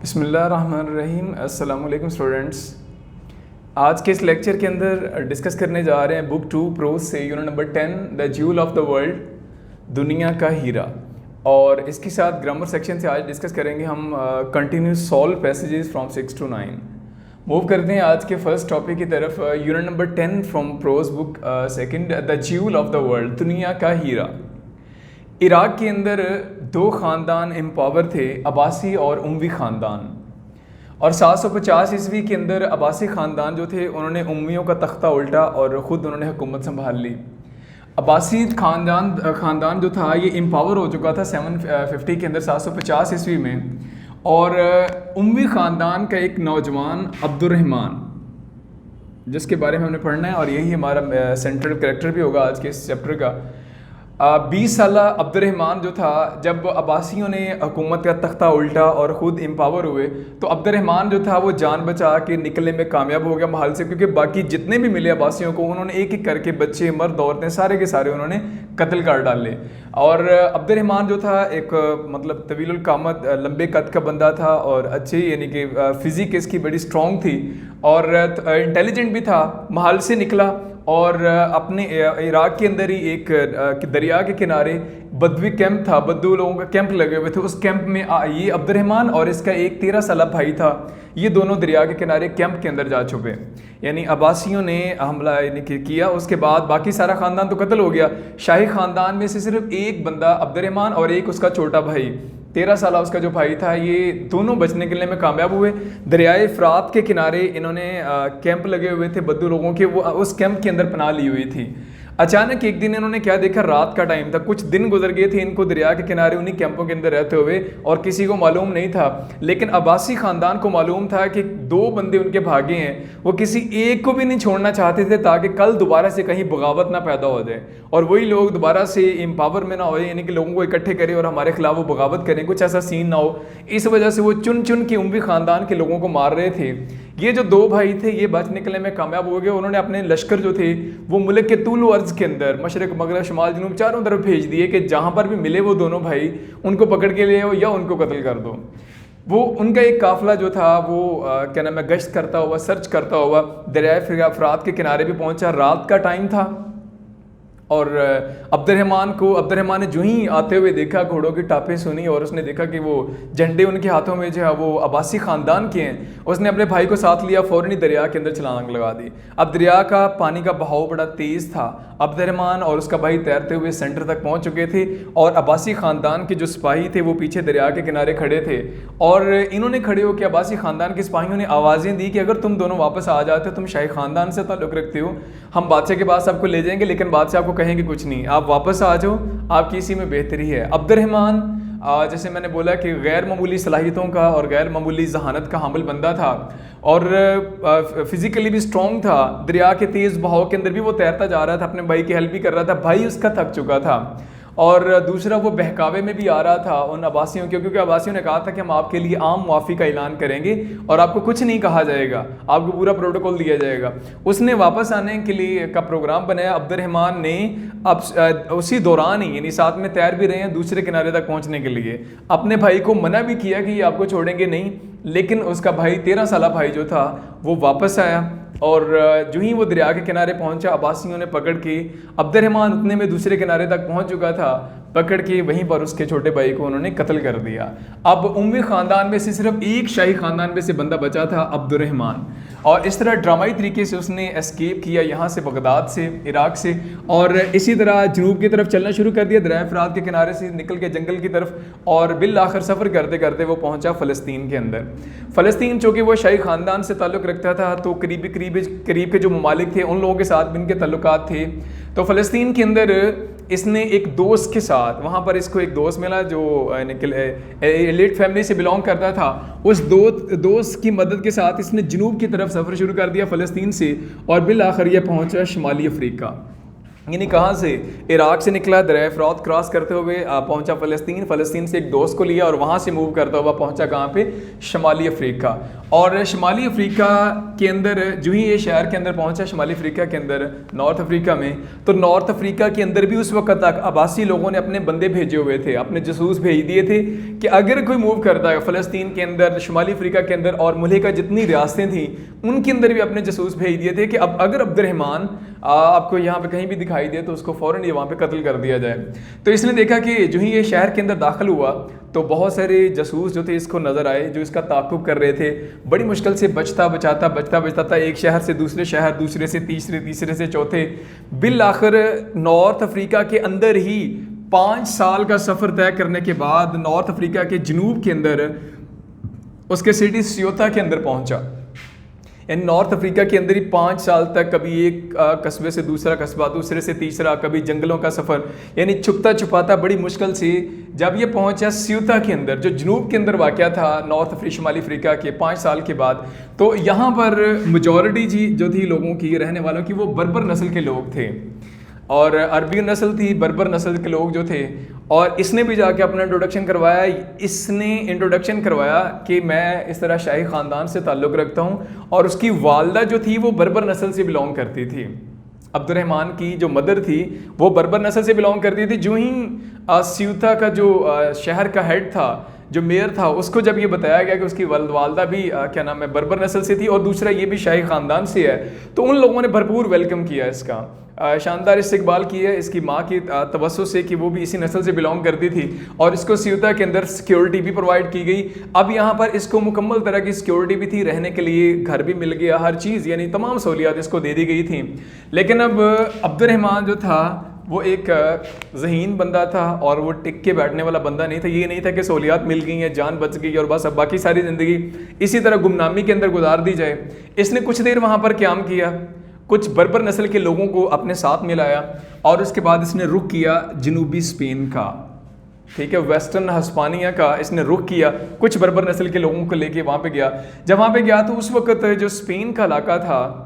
बिस्मिल्लाहिर्रहमानिर्रहीम। अस्सलाम वालेकुम स्टूडेंट्स। आज के इस लेक्चर के अंदर डिस्कस करने जा रहे हैं बुक 2 प्रोज से unit number 10 the jewel of the world, दुनिया का हीरा। और इसके साथ ग्रामर सेक्शन से आज डिस्कस करेंगे हम continuous solve passages from 6 to 9। Move करते हैं आज के फर्स्ट टॉपिक की तरफ। Unit number 10 from prose book second, the jewel of the world, दुनिया का हीरा। इराक़ के अंदर दो ख़ानदान एम्पावर थे, अब्बासी और उमवी ख़ानदान। और 750 ईस्वी के अंदर अब्बासी ख़ानदान जो थे उन्होंने उम्मियों का तख्ता उल्टा और ख़ुद उन्होंने हुकूमत संभाल ली। अब्बासी ख़ानदान जो था ये एम्पावर हो चुका था 750 के अंदर, 750 ईस्वी में। और उमवी ख़ानदान का एक नौजवान अब्दुर्रहमान, जिसके बारे में हमने पढ़ना है और यही हमारा सेंट्रल कैरेक्टर भी होगा आज के इस चैप्टर का। 20 साल अब्दुर्रहमान जो था, जब अब्बासियों ने हुकूमत का तख्ता उल्टा और ख़ुद एम्पावर हुए तो अब्दुर्रहमान जो था वो जान बचा के निकलने में कामयाब हो गया महल से, क्योंकि बाकी जितने भी मिले अब्बासियों को उन्होंने एक एक करके बच्चे, मर्द, औरतें सारे के सारे उन्होंने कत्ल कर डाले। और अब्दुर्रहमान जो था एक मतलब तवीलुल कामत, लंबे कद का बंदा था और अच्छी यानी कि फ़िज़िक इसकी बड़ी स्ट्रॉन्ग थी और इंटेलिजेंट भी था। महल से निकला और अपने इराक़ के अंदर ही एक दरिया के किनारे बदवी कैंप था, बद्दू लोगों का कैंप लगे हुए थे। उस कैंप में ये अब्दुर्रहमान और इसका एक 13 साल भाई था, ये दोनों दरिया के किनारे कैंप के अंदर जा छुपे। यानी अब्बासियों ने हमला यानी कि किया। उसके बाद बाकी सारा ख़ानदान तो कत्ल हो गया। शाही ख़ानदान में से सिर्फ एक बंदा अब्दुर्रहमान और एक उसका छोटा भाई, 13 साल उसका जो भाई था, ये दोनों बचने के लिए में कामयाब हुए। दरियाए फ़रात के किनारे इन्होंने कैंप लगे हुए थे बद्दू लोगों के, वो उस कैंप के अंदर पनाह ली हुई थी। अचानक एक दिन इन्होंने क्या देखा, रात का टाइम था, कुछ दिन गुजर गए थे इनको दरिया के किनारे उन्हीं कैंपों के अंदर रहते हुए और किसी को मालूम नहीं था। लेकिन अब्बासी ख़ानदान को मालूम था कि दो बंदे उनके भागे हैं, वो किसी एक को भी नहीं छोड़ना चाहते थे ताकि कल दोबारा से कहीं बगावत ना पैदा हो जाए और वही लोग दोबारा से एम्पावर में ना हो, यानी कि लोगों को इकट्ठे करें और हमारे खिलाफ वो बगावत करें, कुछ ऐसा सीन ना हो। इस वजह से वो चुन चुन के उमवी ख़ानदान के लोगों को मार रहे थे। ये जो दो भाई थे ये बच निकलने में कामयाब हो गए। उन्होंने अपने लश्कर जो थे वो मुल्क के तूल अर्ज़ के अंदर मशरक़, मगरब, शुमाल, जनूब चारों तरफ भेज दिए कि जहाँ पर भी मिले वो दोनों भाई उनको पकड़ के ले आओ या उनको कत्ल कर दो। वो उनका एक काफ़िला जो था वो क्या नाम है, गश्त करता हुआ, सर्च करता हुआ दरियाए फ़रात के किनारे भी पहुँचा। रात का टाइम था और अब्दुर्रहमान ने जो ही आते हुए देखा, घोड़ों की टापें सुनी और उसने देखा कि वो झंडे उनके हाथों में जो है वो अब्बासी ख़ानदान के हैं। उसने अपने भाई को साथ लिया, फ़ौरन ही दरिया के अंदर छलांग लगा दी। अब दरिया का पानी का बहाव बड़ा तेज़ था। अब्दुर्रहमान और उसका भाई तैरते हुए सेंटर तक पहुँच चुके थे और अब्बासी ख़ानदान के जो सिपाही थे वो पीछे दरिया के किनारे खड़े थे। और इन्होंने खड़े होकर अब्बासी ख़ानदान के सिपाहियों ने आवाज़ें दी कि अगर तुम दोनों वापस आ जाते हो, तुम शाही ख़ानदान से ताल्लुक़ रखते हो, हम बादशाह के पास आपको ले जाएंगे, लेकिन बादशाह आपको कहेंगे कुछ नहीं, आप वापस आ जाओ, आपकी इसी में बेहतरी है। अब्दुर्रहमान जैसे मैंने बोला कि गैर मामूली सलाहियतों का और गैर मामूली जहानत का हामिल बंदा था और फिज़िकली भी स्ट्रॉन्ग था। दरिया के तेज़ बहाव के अंदर भी वो तैरता जा रहा था, अपने भाई की हेल्प भी कर रहा था। भाई उसका थक चुका था और दूसरा वो बहकावे में भी आ रहा था उन अब्बासियों के, क्योंकि अब्बासियों ने कहा था कि हम आपके लिए आम मुआफ़ी का ऐलान करेंगे और आपको कुछ नहीं कहा जाएगा, आपको पूरा प्रोटोकॉल दिया जाएगा। उसने वापस आने के लिए का प्रोग्राम बनाया। अब्दुर्रहमान ने अब उसी दौरान ही, यानी साथ में तैर भी रहे हैं, दूसरे किनारे तक पहुँचने के लिए अपने भाई को मना भी किया कि ये आपको छोड़ेंगे नहीं। लेकिन उसका भाई 13 साल भाई जो था वो वापस आया और जो ही वो दरिया के किनारे पहुंचा, अब्बासियों ने पकड़ के, अब्दुर्रहमान उतने में दूसरे किनारे तक पहुंच चुका था, पकड़ के वहीं पर उसके छोटे भाई को उन्होंने कत्ल कर दिया। अब उम्मी ख़ानदान में से सिर्फ एक शाही ख़ानदान में से बंदा बचा था, अब्दुर्रहमान। और इस तरह ड्रामाई तरीके से उसने एस्केप किया यहाँ से, बगदाद से, इराक़ से, और इसी तरह जनूब की तरफ चलना शुरू कर दिया, दरियाए फ़रात के किनारे से निकल के जंगल की तरफ, और बिल आखिर सफ़र करते करते वो पहुँचा फ़लस्तीन के अंदर। फ़लस्तीन चूँकि वो शाही ख़ानदान से ताल्लुक़ रखता था तो करीब के जो ममालिक थे उन लोगों के साथ भी इनके ताल्लुकात थे। तो फ़लस्तीन के अंदर इसने एक दोस्त के साथ, वहाँ पर इसको एक दोस्त मिला जो एलिट फैमिली से बिलोंग करता था। उस दोस्त की मदद के साथ इसने जनूब की तरफ सफ़र शुरू कर दिया फ़लस्तीन से और बिल आखिर यह पहुँचा शुमाली अफ्रीका। यानी कहाँ से, इराक से निकला, दरिया फ़रात क्रॉस करते हुए पहुंचा फ़लस्तीन, फ़लस्तीन से एक दोस्त को लिया और वहाँ से मूव करता हुआ पहुंचा कहाँ पे, शुमाली अफ्रीका। और शुमाली अफ्रीका के अंदर जो ही ये शहर के अंदर पहुंचा, शुमाली अफ्रीका के अंदर, नॉर्थ अफ्रीका में, तो नॉर्थ अफ्रीका के अंदर भी उस वक्त तक अब्बासी लोगों ने अपने बंदे भेजे हुए थे, अपने जसूस भेज दिए थे कि अगर कोई मूव करता है फ़लस्तीन के अंदर, शुमाली अफ्रीका के अंदर और मुल्क जितनी रियासतें थीं उनके अंदर भी अपने जसूस भेज दिए थे कि अब अगर अब्दुर्रहमान आपको यहाँ पे कहीं भी दिखाई दे तो उसको फ़ौरन ये वहाँ पे कत्ल कर दिया जाए। तो इसने देखा कि जो ही ये शहर के अंदर दाखिल हुआ तो बहुत सारे जसूस जो थे इसको नज़र आए, जो इसका ताक़ुब कर रहे थे। बड़ी मुश्किल से बचता बचाता एक शहर से दूसरे शहर, दूसरे से तीसरे, तीसरे से चौथे, बिल आखिर नॉर्थ अफ्रीका के अंदर ही 5 साल का सफ़र तय करने के बाद नॉर्थ अफ्रीका के जनूब के अंदर उसके सिटी सियोता के अंदर पहुंचा। यानी नॉर्थ अफ्रीका के अंदर ही 5 साल तक कभी एक कस्बे से दूसरा कस्बा, दूसरे से तीसरा, कभी जंगलों का सफ़र, यानी छुपता छुपाता बड़ी मुश्किल से जब ये पहुंचा सियोता के अंदर, जो जनूब के अंदर वाक़या था नॉर्थ शुमाली अफ्रीका के 5 साल के बाद, तो यहाँ पर मेजॉरिटी जो थी लोगों की, रहने वालों की, वो बर्बर नस्ल के लोग थे और अरबी नस्ल थी, बर्बर नस्ल के लोग जो थे। और इसने भी जाके अपना इंट्रोडक्शन करवाया, इसने इंट्रोडक्शन करवाया कि मैं इस तरह शाही ख़ानदान से ताल्लुक़ रखता हूँ, और उसकी वालदा जो थी वो बर्बर नस्ल से बिलोंग करती थी। अब्दुर्रहमान की जो मदर थी वो बर्बर नस्ल से बिलोंग करती थी। जो ही सियूता का जो शहर का हेड था, जो मेयर था, उसको जब ये बताया गया कि उसकी वालदा भी क्या नाम है, बर्बर नस्ल से थी और दूसरा ये भी शाही ख़ानदान से है, तो उन लोगों ने भरपूर वेलकम किया इसका, शानदार इस्तकबाल किया इसकी माँ की तवज्जो से कि वो भी इसी नस्ल से बिलोंग करती थी, और इसको सियूता के अंदर सिक्योरिटी भी प्रोवाइड की गई। अब यहाँ पर इसको मुकम्मल तरह की सिक्योरिटी भी थी, रहने के लिए घर भी मिल गया, हर चीज़ यानी तमाम सहूलियात इसको दे दी गई थी। लेकिन अब अब्दुर्रहमान जो था वो एक ज़हीन बंदा था और वो टिक के बैठने वाला बंदा नहीं था। ये नहीं था कि सहूलियात मिल गई हैं, जान बच गई और बस अब बाकी सारी ज़िंदगी इसी तरह गुमनामी के अंदर गुजार दी जाए। इसने कुछ देर वहाँ पर क़याम किया, कुछ बर्बर नस्ल के लोगों को अपने साथ मिलाया और उसके बाद इसने रुख किया जनूबी स्पेन का, ठीक है, वेस्टर्न हिस्पानिया का इसने रुख किया, कुछ बर्बर नस्ल के लोगों को लेके वहाँ पे गया। जब वहाँ पे गया तो उस वक्त जो स्पेन का इलाका था,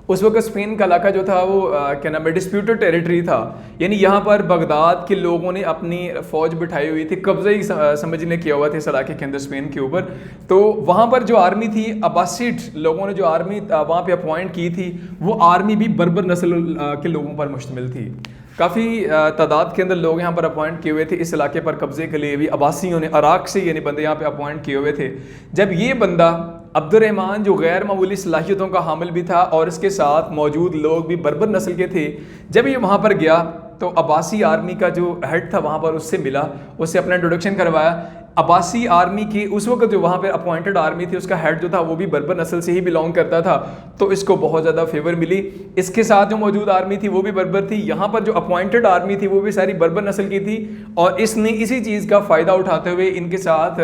उस वक्त स्पेन का इलाका जो था वो क्या नाम है, डिस्प्यूटेड टेरिटरी था, यानी यहाँ पर बगदाद के लोगों ने अपनी फ़ौज बिठाई हुई थी, कब्ज़ा ही समझने किया हुआ था इस इलाके के अंदर स्पेन के ऊपर। तो वहाँ पर जो आर्मी थी, अब्बासिड लोगों ने जो आर्मी वहाँ पे अपॉइंट की थी, वो आर्मी भी बर्बर नस्ल के लोगों पर मुश्तमिल थी। काफ़ी तादाद के अंदर लोग यहाँ पर अपॉइंट किए हुए थे इस इलाके पर कब्ज़े के लिए भी, अब्बासियों ने इराक से यानी बंदे यहाँ पे अपॉइंट किए हुए थे। जब ये बंदा अब्दुर्रहमान जो गैर मामूली सलाहियतों का हामिल भी था और इसके साथ मौजूद लोग भी बर्बर नस्ल के थे, जब ये वहाँ पर गया तो अब्बासी आर्मी का जो हेड था वहाँ पर उससे मिला, उससे अपना इंट्रोडक्शन करवाया। अब्बासी आर्मी की उस वक्त जो वहाँ पे अपॉइंटेड आर्मी थी, उसका हेड जो था वो भी बर्बर नस्ल से ही बिलोंग करता था, तो इसको बहुत ज़्यादा फेवर मिली। इसके साथ जो मौजूद आर्मी थी वो भी बर्बर थी, यहाँ पर जो अपॉइंटेड आर्मी थी वो भी सारी बर्बर नस्ल की थी, और इसने इसी चीज़ का फ़ायदा उठाते हुए इनके साथ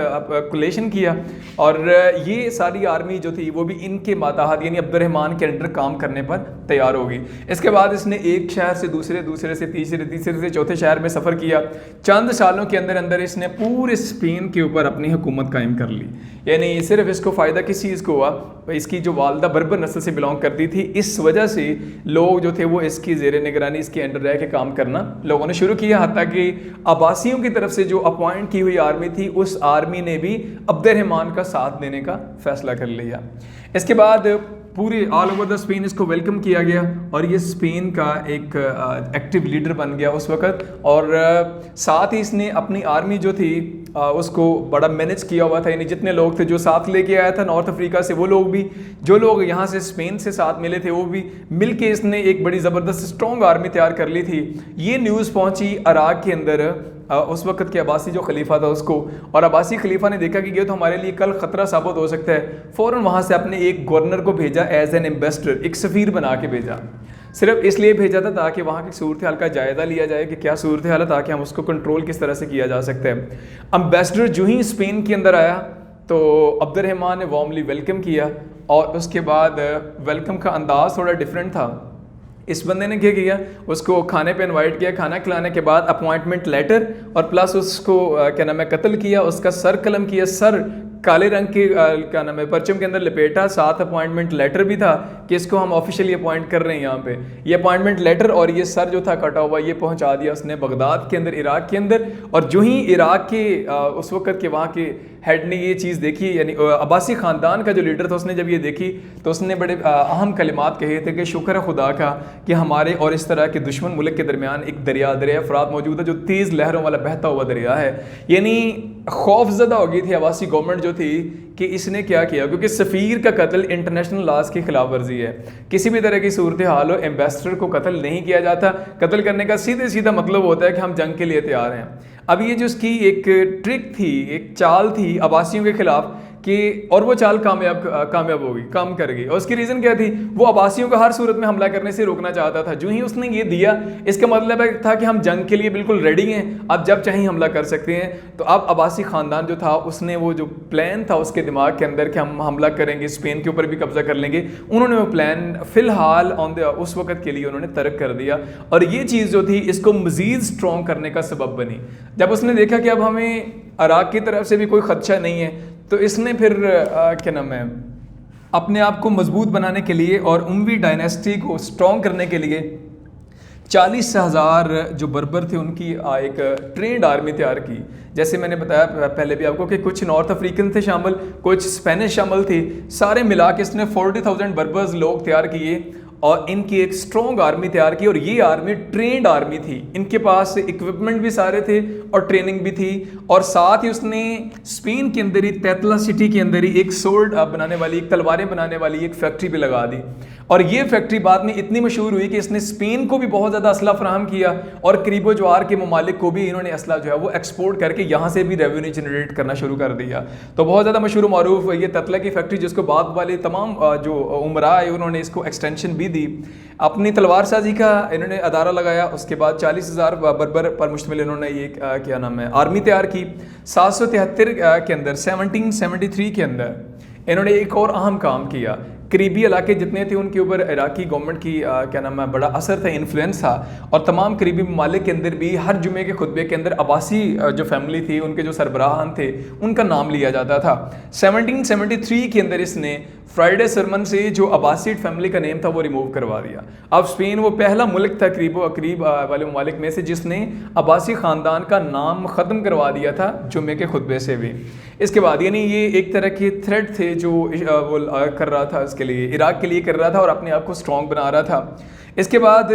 कोलेशन किया, और ये सारी आर्मी जो थी वो भी इनके माताहत यानी अब्दुर्रहमान के अंडर काम करने पर तैयार होगी। इसके बाद इसने एक शहर से दूसरे, दूसरे से तीसरे, तीसरे से चौथे शहर में सफ़र किया। चंद सालों के अंदर अंदर इसने पूरे स्पेन के ऊपर अपनी हुकूमत कायम कर ली। यानी सिर्फ इसको फ़ायदा किस चीज़ को हुआ, इसकी जो वालदा बर्बर नस्ल से बिलोंग करती थी, इस वजह से लोग जो थे वो इसकी ज़ेर निगरानी, इसके अंडर रह के काम करना लोगों ने शुरू किया। हत्ता कि अब्बासियों की तरफ से जो अपॉइंट की हुई आर्मी थी, उस आर्मी ने भी अब्दुर्रहमान का साथ देने का फ़ैसला कर लिया। इसके बाद पूरे ऑल ओवर द स्पेन इसको वेलकम किया गया और ये स्पेन का एक एक्टिव लीडर बन गया उस वक़्त, और साथ ही इसने अपनी आर्मी जो थी उसको बड़ा मैनेज किया हुआ था। यानी जितने लोग थे जो साथ लेके आया था नॉर्थ अफ्रीका से, वो लोग भी, जो लोग यहाँ से स्पेन से साथ मिले थे, वो भी मिल के इसने एक बड़ी ज़बरदस्त स्ट्रॉन्ग आर्मी तैयार कर ली थी। ये न्यूज़ पहुँची इराक के अंदर उस वक्त के अब्बासी जो खलीफा था उसको, और अब्बासी खलीफा ने देखा कि ये तो हमारे लिए कल ख़तरा साबित हो सकता है। फ़ौरन वहाँ से अपने एक गवर्नर को भेजा एज एन एम्बेसडर, एक सफ़ीर बना के भेजा। सिर्फ इसलिए भेजा था ताकि वहाँ की सूरत हाल का जायज़ा लिया जाए कि क्या सूरत हाल है, ताकि हम उसको कंट्रोल किस तरह से किया जा सकता है। अम्बेसडर जो ही स्पेन के अंदर आया तो अब्दुर्रहमान ने वार्मली वेलकम किया, और उसके बाद वेलकम का अंदाज़ थोड़ा डिफरेंट था। इस बंदे ने क्या किया, उसको खाने पे इनवाइट किया, खाना खिलाने के बाद अपॉइंटमेंट लेटर और प्लस उसको क्या नाम है, कत्ल किया, उसका सर कलम किया, सर काले रंग के क्या नाम है परचम के अंदर लपेटा, साथ अपॉइंटमेंट लेटर भी था कि इसको हम ऑफिशियली अपॉइंट कर रहे हैं यहाँ पे। ये अपॉइंटमेंट लेटर और ये सर जो था कटा हुआ, ये पहुँचा दिया उसने बगदाद के अंदर, इराक के अंदर। और जो ही इराक के उस वक़्त के वहाँ के हेड ने ये चीज़ देखी, यानी अब्बासी ख़ानदान का जो लीडर था, उसने जब ये देखी तो उसने बड़े अहम कलिमात कहे थे कि शुक्र है खुदा का कि हमारे और इस तरह के दुश्मन मुल्क के दरमियान एक दरिया फ़रात मौजूद है जो तेज़ लहरों वाला बहता हुआ दरिया है। यानी खौफजदा हो गई थी अब्बासी गवर्नमेंट जो थी कि इसने क्या किया, क्योंकि सफ़ीर का कत्ल इंटरनेशनल लॉज की खिलाफ वर्जी है। किसी भी तरह की सूरत हाल हो, एम्बेसडर को कत्ल नहीं किया जाता। कत्ल करने का सीधे सीधा मतलब होता है कि हम जंग के लिए तैयार हैं। अब ये जो उसकी एक ट्रिक थी, एक चाल थी अब्बासियों के खिलाफ कि, और वो चाल कामयाब होगी, काम कर गई। और उसकी रीज़न क्या थी, वो अब्बासियों को हर सूरत में हमला करने से रोकना चाहता था। जो ही उसने ये दिया, इसका मतलब था कि हम जंग के लिए बिल्कुल रेडी हैं, अब जब चाहें हमला कर सकते हैं। तो अब अब्बासी ख़ानदान जो था, उसने वो जो प्लान था उसके दिमाग के अंदर कि हम हमला करेंगे, स्पेन के ऊपर भी कब्जा कर लेंगे, उन्होंने वो प्लान फ़िलहाल उस वक़्त के लिए उन्होंने तर्क कर दिया। और ये चीज़ जो थी इसको मज़ीद स्ट्रॉन्ग करने का सबब बनी। जब उसने देखा कि अब हमें इराक़ की तरफ से भी कोई ख़दशा नहीं है, तो इसने फिर क्या नाम है, अपने आप को मजबूत बनाने के लिए और उमवी डायनेस्टी को स्ट्रॉन्ग करने के लिए 40,000 जो बर्बर थे उनकी एक ट्रेंड आर्मी तैयार की। जैसे मैंने बताया पहले भी आपको कि कुछ नॉर्थ अफ्रीकन थे शामिल, कुछ स्पेनिश शामिल थे, सारे मिला के इसने 40,000 बर्बर्स लोग तैयार किए और इनकी एक स्ट्रॉन्ग आर्मी तैयार की। और ये आर्मी ट्रेंड आर्मी थी, इनके पास इक्विपमेंट भी सारे थे और ट्रेनिंग भी थी। और साथ ही उसने स्पेन के अंदर ही तैतला सिटी के अंदर ही एक सोल्ड बनाने वाली, एक तलवारें बनाने वाली एक फैक्ट्री भी लगा दी। और ये फैक्ट्री बाद में इतनी मशहूर हुई कि इसने स्पेन को भी बहुत ज़्यादा असला फराहम किया और करीबो ज्वार के ममालिक को भी इन्होंने असला जो है वो एक्सपोर्ट करके यहाँ से भी रेवेन्यू जनरेट करना शुरू कर दिया। तो बहुत ज़्यादा मशहूर मारूफ ये ततला की फैक्ट्री, जिसको बाद वाले तमाम जो उमरा है उन्होंने इसको एक्सटेंशन भी दी। अपनी तलवार साजी का इन्होंने अदारा लगाया। उसके बाद 40,000 बर्बर पर मुश्तमिल इन्होंने ये क्या नाम है आर्मी तैयार की। 773 के अंदर 1773 के अंदर इन्होंने एक और अहम काम किया। करीबी इलाके जितने थे उनके ऊपर इराकी गवर्नमेंट की क्या नाम है बड़ा असर था, इन्फ्लुएंस था। और तमाम करीबी ममालिक के अंदर भी हर जुमे के खुतबे के अंदर अब्बासी जो फैमिली थी, उनके जो सरबराहान थे, उनका नाम लिया जाता था। 1773 के अंदर इसने फ्राइडे सरमन से जो अब्बासीड फैमिली का नेम था वो रिमूव करवा दिया। अब स्पेन वो पहला मुल्क था करीब वाले ममालिक में से जिसने अब्बासी ख़ानदान का नाम ख़त्म करवा दिया था जुमे के खुतबे से भी। इसके बाद यानी ये एक तरह के थ्रेट थे जो वो कर रहा था इसके लिए, इराक के लिए कर रहा था और अपने आप को स्ट्रॉन्ग बना रहा था। इसके बाद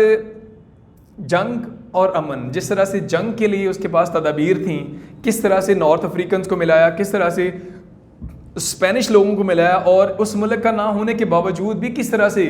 जंग और अमन, जिस तरह से जंग के लिए उसके पास तदाबीर थी, किस तरह से नॉर्थ अफ्रीकन को मिलाया, किस तरह से स्पेनिश लोगों को मिलाया और उस मुल्क का ना होने के बावजूद भी किस तरह से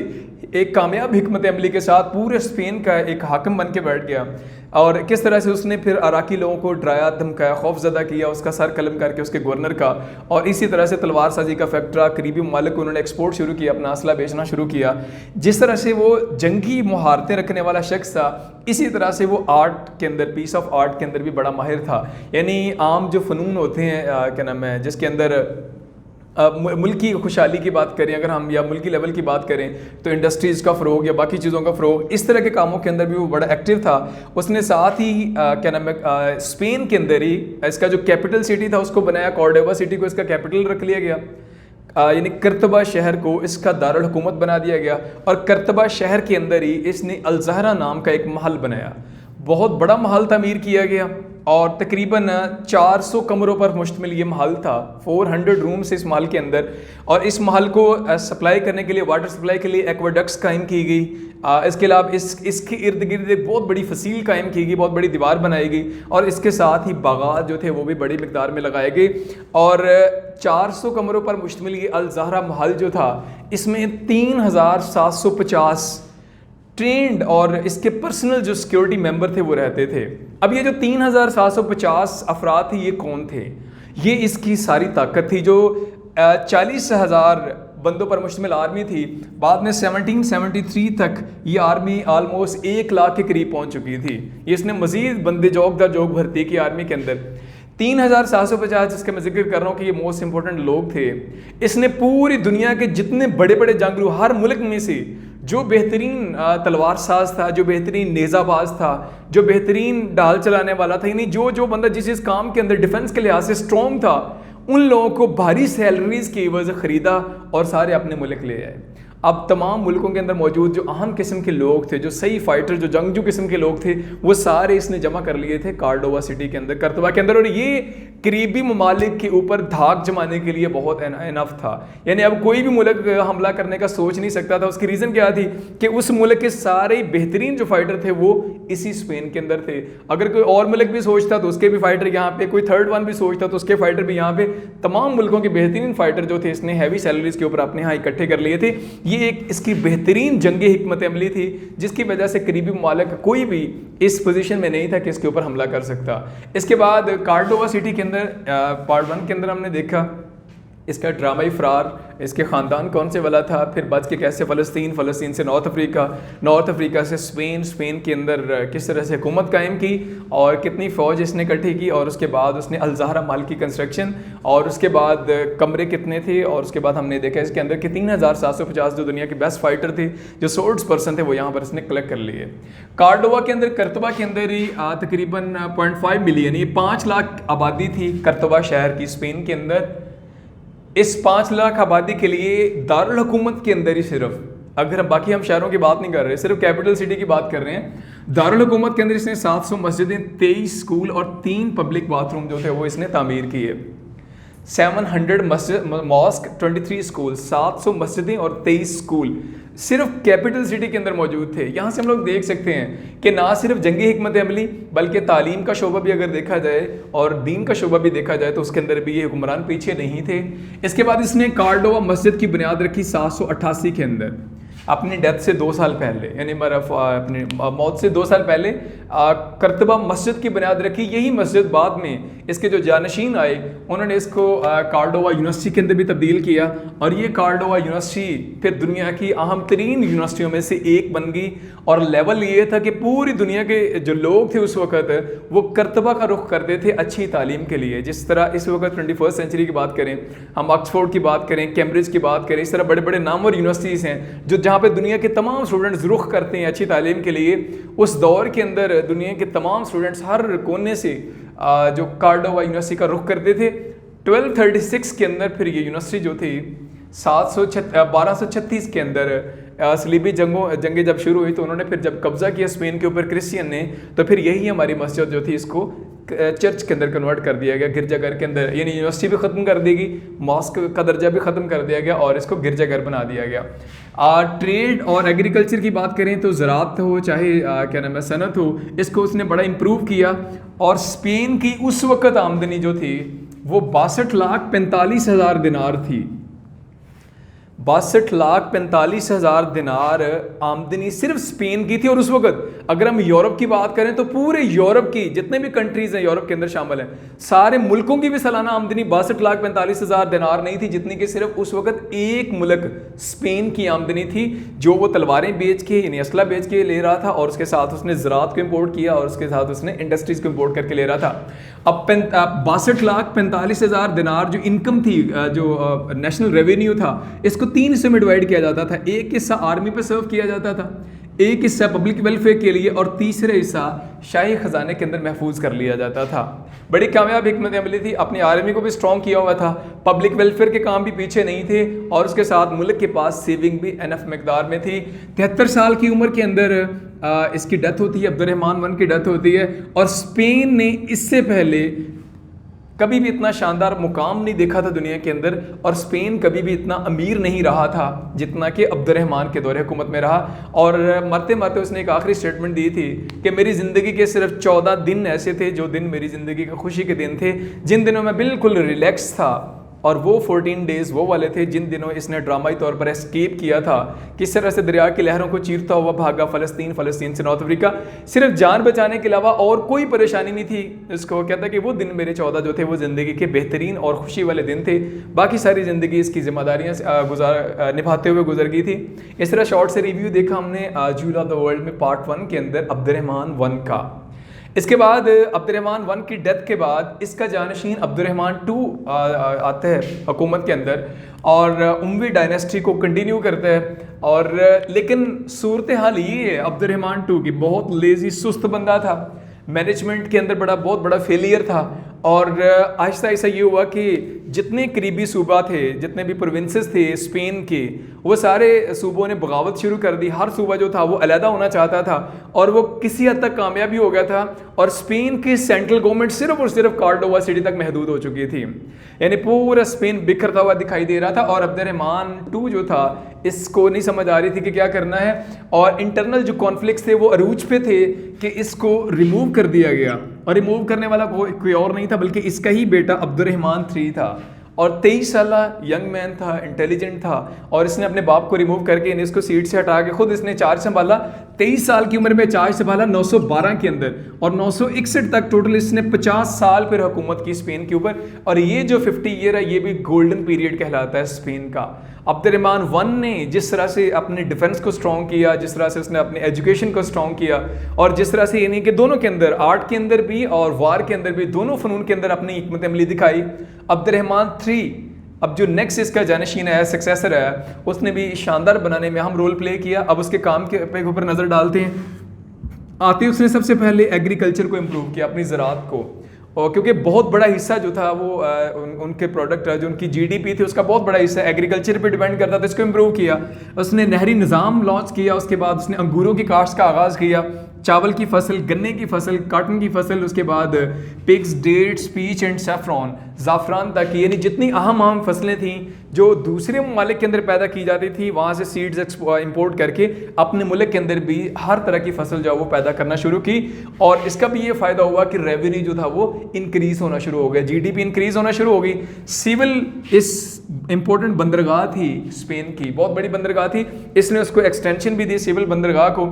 एक कामयाब हिकमत अमली के साथ पूरे स्पेन का एक हाकिम बन के बैठ गया। और किस तरह से उसने फिर अराकी लोगों को डराया, धमकाया, खौफजदा किया, उसका सर कलम करके उसके गवर्नर का। और इसी तरह से तलवार साजी का फैक्ट्रा करीबी ममालिक को उन्होंने एक्सपोर्ट शुरू किया, अपना असला बेचना शुरू किया। जिस तरह से वो जंगी मुहारतें रखने वाला शख्स था, इसी तरह से वो आर्ट के अंदर, पीस ऑफ आर्ट के अंदर भी बड़ा माहिर था। यानी आम जो फ़नून होते हैं क्या नाम है, जिसके अंदर मुल्की खुशहाली की बात करें अगर हम, या मुल्की लेवल की बात करें, तो इंडस्ट्रीज़ का फ़रोग या बाकी चीज़ों का फ़रोग, इस तरह के कामों के अंदर भी वो बड़ा एक्टिव था। उसने साथ ही क्या नाम है स्पेन के अंदर ही इसका जो कैपिटल सिटी था उसको बनाया। कॉर्डोबा सिटी को इसका कैपिटल रख लिया गया, यानी कर्तबा शहर को इसका दारुल हुकूमत बना दिया गया। और कर्तबा शहर के अंदर ही इसने अल-ज़हरा नाम का एक महल बनाया। बहुत बड़ा महल तामीर किया गया और तकरीबन 400 कमरों पर मुश्तमिल ये महल था, 400 रूम्स इस महल के अंदर। और इस महल को सप्लाई करने के लिए, वाटर सप्लाई के लिए एक्वाडक्ट्स कायम की गई। इसके अलावा इसके इर्द गिर्द एक बहुत बड़ी फसील कायम की गई, बहुत बड़ी दीवार बनाई गई और इसके साथ ही बागात जो थे वो भी बड़ी मिकदार में लगाए गए। और 400 कमरों पर मुश्तमिल ये अल-ज़हरा महल जो था, इसमें 3,750 ट्रेंड और इसके पर्सनल जो सिक्योरिटी मेंबर थे वो रहते थे। अब ये जो 3,750 अफराद थे ये कौन थे? ये इसकी सारी ताकत थी जो 40,000 बंदों पर मुश्तमिल आर्मी थी। बाद में 1773 तक ये आर्मी आलमोस्ट 1 लाख के करीब पहुंच चुकी थी। ये इसने मजीद बंदे जोक दर जोक भर्ती की आर्मी के अंदर। 3,750 जिसका मैं जिक्र कर रहा हूँ कि ये मोस्ट इंपॉर्टेंट लोग थे। इसने पूरी दुनिया के जितने बड़े बड़े जंगलू, हर मुल्क में से जो बेहतरीन तलवार साज था, जो बेहतरीन नेज़ाबाज था, जो बेहतरीन ढाल चलाने वाला था, यानी जो बंदा जिस काम के अंदर डिफेंस के लिहाज से स्ट्रॉन्ग था, उन लोगों को भारी सैलरीज की वजह ख़रीदा और सारे अपने मुल्क ले आए। अब तमाम मुल्कों के अंदर मौजूद जो अहम किस्म के लोग थे, जो सही फाइटर, जो जंगजू किस्म के लोग थे, वो सारे इसने जमा कर लिए थे कार्डोवा सिटी के अंदर, करतबा के अंदर। और ये करीबी ममालिक के ऊपर धाक जमाने के लिए बहुत इनफ था। यानी अब कोई भी मुल्क हमला करने का सोच नहीं सकता था। उसकी रीज़न क्या थी कि उस मुल्क के सारे बेहतरीन जो फाइटर थे वो इसी स्पेन के अंदर थे। अगर कोई और मुल्क भी सोचता तो उसके भी फाइटर यहाँ पे, कोई थर्ड वन भी सोचता तो उसके फाइटर भी यहाँ पे। तमाम मुल्कों के बेहतरीन फाइटर जो थे इसने हैवी सैलरीज के ऊपर अपने यहाँ इकट्ठे कर लिए थे। ये एक इसकी बेहतरीन जंगी हिकमत अमली थी जिसकी वजह से करीबी ममालिक कोई भी इस पोजीशन में नहीं था कि इसके ऊपर हमला कर सकता। इसके बाद कार्डोवा सिटी के अंदर पार्ट 1 के अंदर हमने देखा इसका ड्रामाई फ़रार, इसके ख़ानदान कौन से वाला था, फिर बच के कैसे फ़लस्तीन, फ़लस्तीन से नॉर्थ अफ्रीका से स्पेन के अंदर किस तरह से हुकूमत कायम की और कितनी फ़ौज इसने इकट्ठी की, और उसके बाद उसने अल ज़हरा माल की कंस्ट्रक्शन, और उसके बाद कमरे कितने थे, और उसके बाद हमने देखा इसके अंदर कि 3750 जो दुनिया के बेस्ट फाइटर थे, जो सोर्ड्स पर्सन थे, वो यहाँ पर इसने कलेक्ट कर लिए। कार्डोवा के अंदर, करतबा के अंदर ही तकरीबन 0.5 मिलियन, ये 5 लाख आबादी थी करतबा शहर की स्पेन के अंदर। इस 5 लाख आबादी के लिए दारुल हुकूमत के अंदर ही सिर्फ, अगर बाकी हम शहरों की बात नहीं कर रहे, सिर्फ कैपिटल सिटी की बात कर रहे हैं, दारुल हुकूमत के अंदर इसने 700 मस्जिदें, 23 स्कूल और 3 पब्लिक बाथरूम जो थे वो इसने तामीर किए। 700 मॉस्क, 23 स्कूल, 700 मस्जिदें और 23 स्कूल सिर्फ कैपिटल सिटी के अंदर मौजूद थे। यहाँ से हम लोग देख सकते हैं कि ना सिर्फ जंगी हिकमत अमली बल्कि तालीम का शोबा भी अगर देखा जाए और दीन का शोबा भी देखा जाए तो उसके अंदर भी ये हुक्मरान पीछे नहीं थे। इसके बाद इसने कार्डोवा मस्जिद की बुनियाद रखी 788 के अंदर, अपनी डेथ से 2 साल पहले, यानी अपनी मौत से 2 साल पहले करतबा मस्जिद की बुनियाद रखी। यही मस्जिद बाद में इसके जो जानशीन आए उन्होंने इसको कार्डोवा यूनिवर्सिटी के अंदर भी तब्दील किया, और ये कार्डोवा यूनिवर्सिटी फिर दुनिया की अहम तरीन यूनिवर्सिटियों में से एक बन गई। और लेवल ये था कि पूरी दुनिया के जो लोग थे उस वक़्त वो करतबा का रुख करते थे अच्छी तालीम के लिए। जिस तरह इस वक्त 21st सेंचुरी की बात करें, हम ऑक्सफोर्ड की बात करें, कैम्ब्रिज की बात करें, इस तरह बड़े बड़े नामवर यूनिवर्सिटीज़ हैं जो जहाँ पे दुनिया के तमाम स्टूडेंट्स रुख करते हैं अच्छी तालीम के लिए। उस दौर के अंदर दुनिया के तमाम स्टूडेंट्स हर कोने से जो कार्डोवा यूनिवर्सिटी का रुख करते थे। 1236 के अंदर फिर ये यूनिवर्सिटी जो थी 1236 के अंदर सलीबी जंगें जब शुरू हुई तो उन्होंने फिर जब कब्जा किया स्पेन के ऊपर क्रिश्चियन ने, तो फिर यही हमारी मस्जिद जो थी इसको चर्च के अंदर कन्वर्ट कर दिया गया, गिरजाघर के अंदर, यानी यूनिवर्सिटी भी ख़त्म कर दी गई, मॉस्क का दर्जा भी ख़त्म कर दिया गया और इसको गिरजाघर बना दिया गया। ट्रेड और एग्रीकल्चर की बात करें तो ज़राअत हो चाहे क्या नाम है सनत हो, इसको उसने बड़ा इम्प्रूव किया। और स्पेन की उस वक़्त आमदनी जो थी वो 62,45,000 दिनार थी। 62,45,000 दिनार आमदनी सिर्फ स्पेन की थी। और उस वक्त अगर हम यूरोप की बात करें तो पूरे यूरोप की जितने भी कंट्रीज़ हैं यूरोप के अंदर शामिल हैं, सारे मुल्कों की भी सालाना आमदनी 62,45,000 दिनार नहीं थी, जितनी कि सिर्फ उस वक्त एक मुल्क स्पेन की आमदनी थी, जो वो तलवारें बेच के यानी असला बेच के ले रहा था, और उसके साथ उसने ज़राअत को इम्पोर्ट किया और उसके साथ उसने इंडस्ट्रीज़ को इम्पोर्ट करके ले रहा था। अब 62,45,000 दिनार जो इनकम थी, जो नेशनल रेवेन्यू था, इसको 3 हिस्से में डिवाइड किया जाता था। एक हिस्सा आर्मी पे सर्व किया जाता था, एक हिस्सा पब्लिक वेलफेयर के लिए, और तीसरा हिस्सा शाही खजाने के अंदर महफूज कर लिया जाता था। बड़ी कामयाब हिकमत अमली थी, अपनी आर्मी को भी स्ट्रॉन्ग किया हुआ था, पब्लिक वेलफेयर के काम भी पीछे नहीं थे, और उसके साथ मुल्क के पास सेविंग भी एनफ मकदार में थी। 73 साल की उम्र के अंदर इसकी डेथ होती है, अब्दुर्रहमान वन की डेथ होती है। और स्पेन ने इससे पहले कभी भी इतना शानदार मुकाम नहीं देखा था दुनिया के अंदर, और स्पेन कभी भी इतना अमीर नहीं रहा था जितना कि अब्दुर्रहमान के दौरे हुकूमत में रहा। और मरते मरते उसने एक आखिरी स्टेटमेंट दी थी कि मेरी ज़िंदगी के सिर्फ 14 दिन ऐसे थे जो दिन मेरी ज़िंदगी के खुशी के दिन थे, जिन दिनों में बिल्कुल रिलैक्स था, और वो 14 डेज़ वो वाले थे जिन दिनों इसने ड्रामाई तौर पर एस्केप किया था, किस तरह से दरिया की लहरों को चीरता हुआ भागा फ़लस्तीन से नॉर्थ अफ्रीका, सिर्फ जान बचाने के अलावा और कोई परेशानी नहीं थी इसको। कहता कि वो दिन मेरे 14 जो थे वो ज़िंदगी के बेहतरीन और खुशी वाले दिन थे, बाकी सारी ज़िंदगी इसकी जिम्मेदारियाँ निभाते हुए गुजर गई थी। इस तरह शॉर्ट से रिव्यू देखा हमने ज्यूल ऑफ द वर्ल्ड में पार्ट 1 के अंदर अब्दुर्रहमान वन का। इसके बाद अब्दुर्रहमान वन की डेथ के बाद इसका जानशीन अब्दुर्रहमान 2 आता है हुकूमत के अंदर, और उमवी डायनेस्टी को कंटिन्यू करता है। और लेकिन सूरत हाल ये है अब्दुर्रहमान 2 की, बहुत लेज़ी सुस्त बंदा था, मैनेजमेंट के अंदर बहुत बड़ा फेलियर था, और आहिस्ता आहिस्ता ये हुआ कि जितने करीबी सूबा थे, जितने भी प्रोविंसेस थे स्पेन के, वो सारे सूबों ने बगावत शुरू कर दी। हर सूबा जो था वो अलहदा होना चाहता था और वो किसी हद तक कामयाबी हो गया था। और स्पेन की सेंट्रल गवर्नमेंट सिर्फ और सिर्फ कार्डोवा सिटी तक महदूद हो चुकी थी, यानी पूरा स्पेन बिखरता हुआ दिखाई दे रहा था। और अब्दुर्रहमान II जो था इसको नहीं समझ आ रही थी कि क्या करना है, और इंटरनल जो कॉन्फ्लिक्ट्स थे वो अरूज पे थे कि इसको रिमूव कर दिया गया। और रिमूव करने वाला कोई और नहीं था बल्कि इसका ही बेटा अब्दुर्रहमान III था, और 23 साल यंग मैन था, इंटेलिजेंट था, और इसने अपने बाप को रिमूव करके इसको सीट से हटा के खुद इसने चार्ज संभाला। 23 साल की उम्र में चार्ज संभाला 912 के अंदर, और 961 तक टोटल इसने 50 साल फिर हुकूमत की स्पेन के ऊपर। और ये जो 50 ईयर है ये भी गोल्डन पीरियड कहलाता है स्पेन का। अब्दुर्रहमान I ने जिस तरह से अपने डिफेंस को स्ट्रॉन्ग किया, जिस तरह से उसने अपने एजुकेशन को स्ट्रॉन्ग किया, और जिस तरह से यानी कि दोनों के अंदर, आर्ट के अंदर भी और वार के अंदर भी, दोनों फ़नून के अंदर अपनी हिकमत अमली दिखाई। अब्दुर्रहमान III अब जो नेक्स्ट इसका जानशीन है, सक्सेसर है, उसने भी शानदार बनाने में अहम रोल प्ले किया। अब उसके काम के ऊपर नज़र डालते हैं। आते उसने सबसे पहले एग्रीकल्चर को इम्प्रूव किया, अपनी ज़राअत को, और क्योंकि बहुत बड़ा हिस्सा जो था वो उनके प्रोडक्ट जो उनकी GDP थी उसका बहुत बड़ा हिस्सा एग्रीकल्चर पे डिपेंड करता था। इसको इम्प्रूव किया, उसने नहरी निज़ाम लॉन्च किया, उसके बाद उसने अंगूरों की काश्त का आगाज़ किया, चावल की फसल, गन्ने की फसल, कॉटन की फसल, उसके बाद figs, dates, peach and saffron, ज़ाफ़रान तक, यानी जितनी अहम फसलें थीं जो दूसरे ममालिक के अंदर पैदा की जाती थी, वहाँ से सीड्स इंपोर्ट करके अपने मुल्क के अंदर भी हर तरह की फसल जो वो पैदा करना शुरू की। और इसका भी ये फ़ायदा हुआ कि रेवेन्यू जो था वो इंक्रीज़ होना शुरू हो गया, GDP इंक्रीज़ होना शुरू हो गई। सिविल इस इंपॉर्टेंट बंदरगाह थी स्पेन की, बहुत बड़ी बंदरगाह थी, इसने उसको एक्सटेंशन भी दी सिविल बंदरगाह को।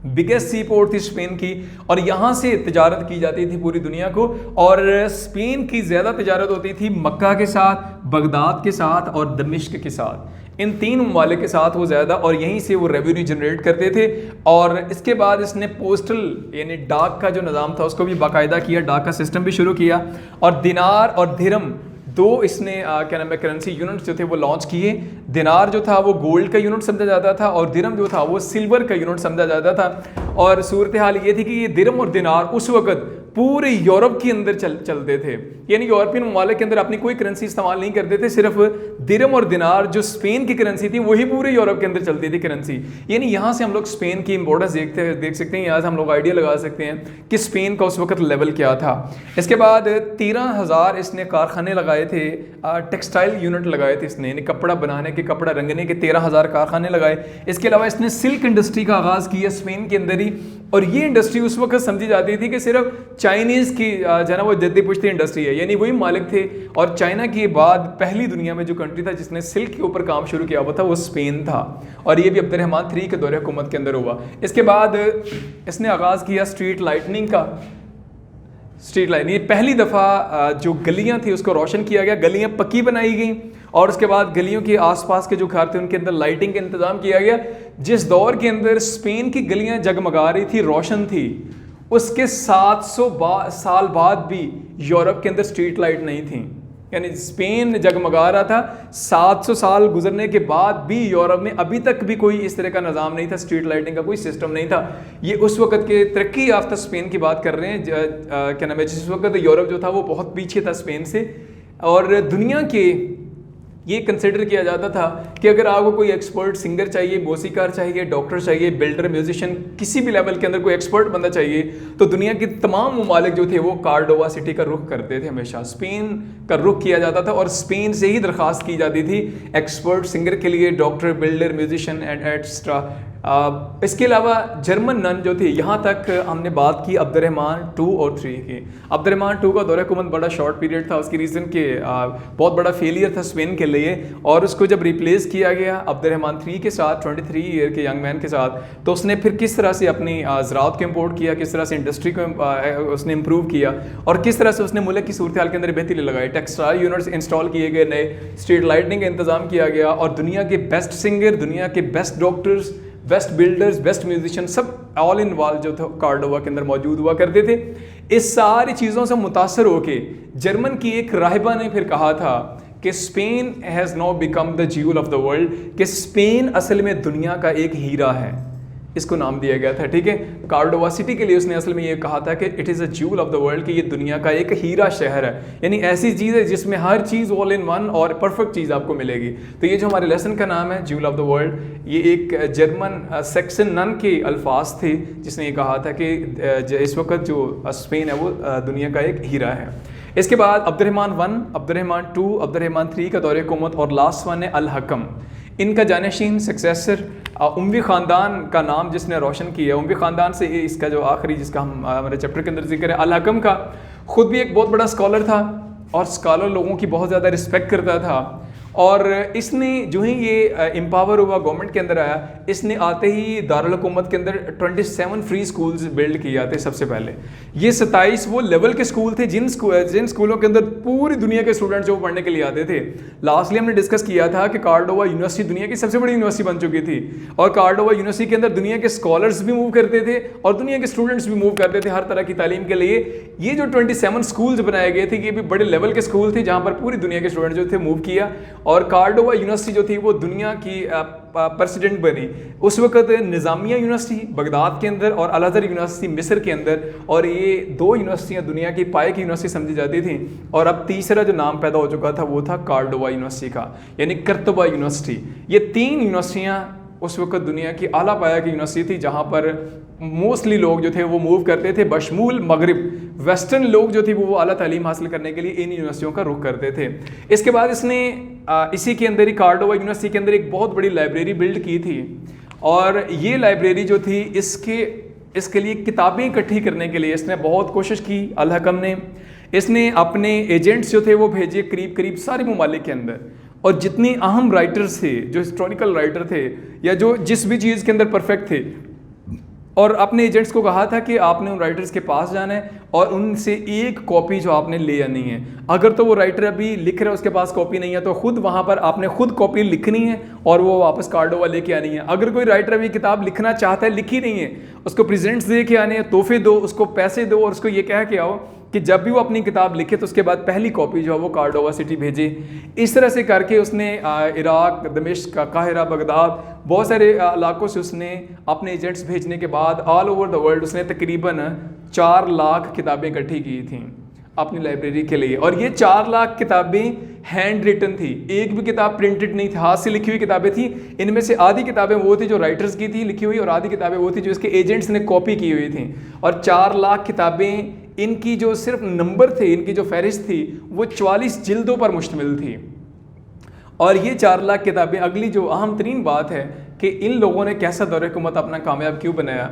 बिगेस्ट सी पोर्ट थी स्पेन की, और यहाँ से तिजारत की जाती थी पूरी दुनिया को। और स्पेन की ज़्यादा तिजारत होती थी मक्का के साथ, बगदाद के साथ और दमिश्क के साथ, इन 3 ममालिक के साथ वो ज़्यादा, और यहीं से वो रेवेन्यू जनरेट करते थे। और इसके बाद इसने पोस्टल यानी डाक का जो निज़ाम था उसको भी बाकायदा किया, डाक का सिस्टम भी शुरू किया। और दिनार और दिरहम 2 इसने क्या नाम है करेंसी यूनिट्स जो थे वो लॉन्च किए। दिनार जो था वो गोल्ड का यूनिट समझा जाता था, और दिरहम जो था वो सिल्वर का यूनिट समझा जाता था। और सूरत हाल ये थी कि ये दिरहम और दिनार उस वक्त पूरे यूरोप के अंदर चलते थे, यानी यूरोपियन ममालिक के अंदर अपनी कोई करेंसी इस्तेमाल नहीं करते थे, सिर्फ दिरहम और दिनार जो स्पेन की करेंसी थी वही पूरे यूरोप के अंदर चलती थी करेंसी। यानी यहाँ से हम लोग स्पेन की इंपॉर्टेंस देख सकते हैं, यहाँ से हम लोग आइडिया लगा सकते हैं कि स्पेन का उस वक्त लेवल क्या था। इसके बाद 13,000 इसने कारखाने लगाए थे, टेक्सटाइल यूनिट लगाए थे इसने, यानी कपड़ा बनाने के, कपड़ा रंगने के 13,000 कारखाने लगाए। इसके अलावा इसने सिल्क इंडस्ट्री का आगाज़ किया स्पेन के अंदर ही, और ये इंडस्ट्री उस वक्त समझी जाती थी कि सिर्फ चाइनीज़ की जो ना वो जद्दी पुश्ती इंडस्ट्री है, यानी वही मालिक थे। और चाइना के बाद पहली दुनिया में जो कंट्री था जिसने सिल्क के ऊपर काम शुरू किया हुआ था वो स्पेन था, और ये भी अब्दुर्रहमान III के दौरे हुकूमत के अंदर हुआ। इसके बाद इसने आगाज़ किया स्ट्रीट लाइटनिंग का। स्ट्रीट लाइट, ये पहली दफ़ा जो गलियां थी उसको रोशन किया गया, गलियां पक्की बनाई गई, और उसके बाद गलियों के आसपास के जो घर थे उनके अंदर लाइटिंग का इंतज़ाम किया गया। जिस दौर के अंदर स्पेन की गलियां जगमगा रही थी, रोशन थी, उसके 700 साल बाद भी यूरोप के अंदर स्ट्रीट लाइट नहीं थी, यानी स्पेन जगमगा रहा था। 700 साल गुजरने के बाद भी यूरोप में अभी तक भी कोई इस तरह का निज़ाम नहीं था, स्ट्रीट लाइटिंग का कोई सिस्टम नहीं था। ये उस वक्त के तरक्की याफ्ता स्पेन की बात कर रहे हैं, क्या नाम है, जिस वक्त यूरोप जो था वो बहुत पीछे था स्पेन से। और दुनिया के ये कंसिडर किया जाता था कि अगर आपको कोई एक्सपर्ट सिंगर चाहिए, मौसीकार चाहिए, डॉक्टर चाहिए, बिल्डर, म्यूजिशियन, किसी भी लेवल के अंदर कोई एक्सपर्ट बंदा चाहिए, तो दुनिया के तमाम ममालिक जो थे वो कार्डोवा सिटी का रुख करते थे, हमेशा स्पेन का रुख किया जाता था, और स्पेन से ही दरख्वास्त की जाती थी एक्सपर्ट सिंगर के लिए, doctor, builder, musician and extra. इसके अलावा जर्मन नन जो थे, यहाँ तक हमने बात की अब्दुर्रहमान II और III की। अब्दुर्रहमान II का दौरे हुकूमत बड़ा शॉर्ट पीरियड था, उसकी रीज़न के बहुत बड़ा फेलियर था स्पेन के लिए, और उसको जब रिप्लेस किया गया अब्दुर्रहमान III के साथ, 23 ईयर के यंग मैन के साथ, तो उसने फिर किस तरह से अपनी ज़राअत को इम्पोर्ट किया, किस तरह से इंडस्ट्री को उसने इम्प्रूव किया, और किस तरह से उसने मुल्क की सूरत हाल के अंदर बेहतरी लगाई। टेक्सटाइल यूनिट्स इंस्टॉल किए गए, नए स्ट्रीट लाइटनिंग का इंतज़ाम किया गया, और दुनिया के बेस्ट सिंगर, दुनिया के best doctors, best builders, best musician, सब ऑल इन ऑल जो था कार्डोवा के अंदर मौजूद हुआ करते थे। इस सारी चीज़ों से मुतासर होके जर्मन की एक राहिबा ने फिर कहा था कि Spain has now become the jewel of the world, कि स्पेन असल में दुनिया का एक हीरा है। इसको नाम दिया गया था, ठीक है। कार्डोवा सिटी के लिए उसने असल में ये कहा था कि it is a jewel of the world, कि ये दुनिया का एक हीरा शहर है, यानी ऐसी चीज़ है जिसमें हर चीज़ ऑल इन वन और परफेक्ट चीज़ आपको मिलेगी। तो ये जो हमारे लेसन का नाम है ज्यूल ऑफ द वर्ल्ड, ये एक जर्मन सेक्शन नन के अल्फाज थे जिसने ये कहा था कि इस वक्त जो स्पेन है वो दुनिया का एक हीरा है। इसके बाद अब्दुर्रहमान 1, अब्दुर्रहमान 2, अब्दुर्रहमान 3 का दौरे हुकूमत, और लास्ट वन है अल हकम। इनका जानशीन सक्सेसर उम्वी ख़ानदान का नाम जिसने रोशन किया, उम्वी ख़ानदान से इसका जो आखिरी जिसका हम हमारे चैप्टर के अंदर जिक्र है, अल हकम का ख़ुद भी एक बहुत बड़ा स्कॉलर था और स्कॉलर लोगों की बहुत ज़्यादा रिस्पेक्ट करता था। और इसने जो ही ये एम्पावर हुआ गवर्नमेंट के अंदर आया, इसने आते ही दारुल हुकूमत के अंदर 27 फ्री स्कूल्स बिल्ड किए जाते। सबसे पहले ये 27 वो लेवल के स्कूल थे जिन स्कूलों के अंदर पूरी दुनिया के स्टूडेंट्स जो पढ़ने के लिए आते थे। लास्टली हमने डिस्कस किया था कि कार्डोवा यूनिवर्सिटी दुनिया की सबसे बड़ी यूनिवर्सिटी बन चुकी थी, और कार्डोवा यूनिवर्सिटी के अंदर दुनिया के स्कॉलर्स भी मूव करते थे और दुनिया के स्टूडेंट्स भी मूव करते थे हर तरह की तालीम के लिए। ये जो 27 स्कूल्स बनाए गए थे, ये भी बड़े लेवल के स्कूल थे जहाँ पर पूरी दुनिया के स्टूडेंट जो थे मूव किया। और कार्डोवा यूनिवर्सिटी जो थी वो दुनिया की प्रेसिडेंट बनी उस वक्त निज़ामिया यूनिवर्सिटी बगदाद के अंदर और अल अज़हर यूनिवर्सिटी मिस्र के अंदर, और ये 2 यूनिवर्सिटियाँ दुनिया की पाए की यूनिवर्सिटी समझी जाती थी। और अब तीसरा जो नाम पैदा हो चुका था वो था कार्डोवा यूनिवर्सिटी का, यानी कर्तबा यूनिवर्सिटी। ये 3 यूनिवर्सिटियाँ उस वक्त दुनिया की आला पाया की यूनिवर्सिटी थी जहाँ पर मोस्टली लोग जो थे वो मूव करते थे, बशमूल मगरिब वेस्टर्न लोग जो थे वो आला तालीम हासिल करने के लिए इन यूनिवर्सिटियों का रुख करते थे। इसके बाद इसने इसी के अंदर ही कार्डोवा यूनिवर्सिटी के अंदर एक बहुत बड़ी लाइब्रेरी बिल्ड की थी, और ये लाइब्रेरी जो थी इसके लिए किताबें इकट्ठी करने के लिए इसने बहुत कोशिश की अल हकम ने। इसने अपने एजेंट्स जो थे वो भेजे करीब करीब सारे ममालिक के अंदर, और जितनी अहम राइटर्स थे, जो हिस्टोरिकल राइटर थे या जो जिस भी चीज़ के अंदर परफेक्ट थे, और अपने एजेंट्स को कहा था कि आपने उन राइटर्स के पास जाना है और उनसे एक कॉपी जो आपने ले आनी है। अगर तो वो राइटर अभी लिख रहा है उसके पास कॉपी नहीं है तो खुद वहाँ पर आपने खुद कॉपी लिखनी है और वो वापस कार्डोवा लेके आनी है। अगर कोई राइटर अभी किताब लिखना चाहता है, लिखी नहीं है, उसको प्रेजेंट्स दे के आने हैं, तोहफे दो, उसको पैसे दो, और उसको ये कह के आओ कि जब भी वो अपनी किताब लिखे तो उसके बाद पहली कॉपी जो है वो कार्डोवा सिटी भेजे। इस तरह से करके उसने इराक, दमिश्क, काहिरा, बगदाद, बहुत सारे इलाकों से उसने अपने एजेंट्स भेजने के बाद ऑल ओवर द वर्ल्ड उसने तकरीबन 4 लाख किताबें इकट्ठी की थी अपनी लाइब्रेरी के लिए। और ये 4 लाख किताबें हैंड रिटन थी, एक भी किताब प्रिंटेड नहीं थी, हाथ से लिखी हुई किताबें थी। इनमें से आधी किताबें वो थी जो राइटर्स की थी लिखी हुई, और आधी किताबें वो थी जो इसके एजेंट्स ने कॉपी की हुई थी। और 4 लाख किताबें, इनकी जो सिर्फ नंबर थे, इनकी जो फहरिस्त थी वो 44 जिल्दों पर मुश्तमिल थी। और ये 4 लाख किताबें, अगली जो अहम तरीन बात है कि इन लोगों ने कैसा दौरे हुकूमत अपना कामयाब क्यों बनाया।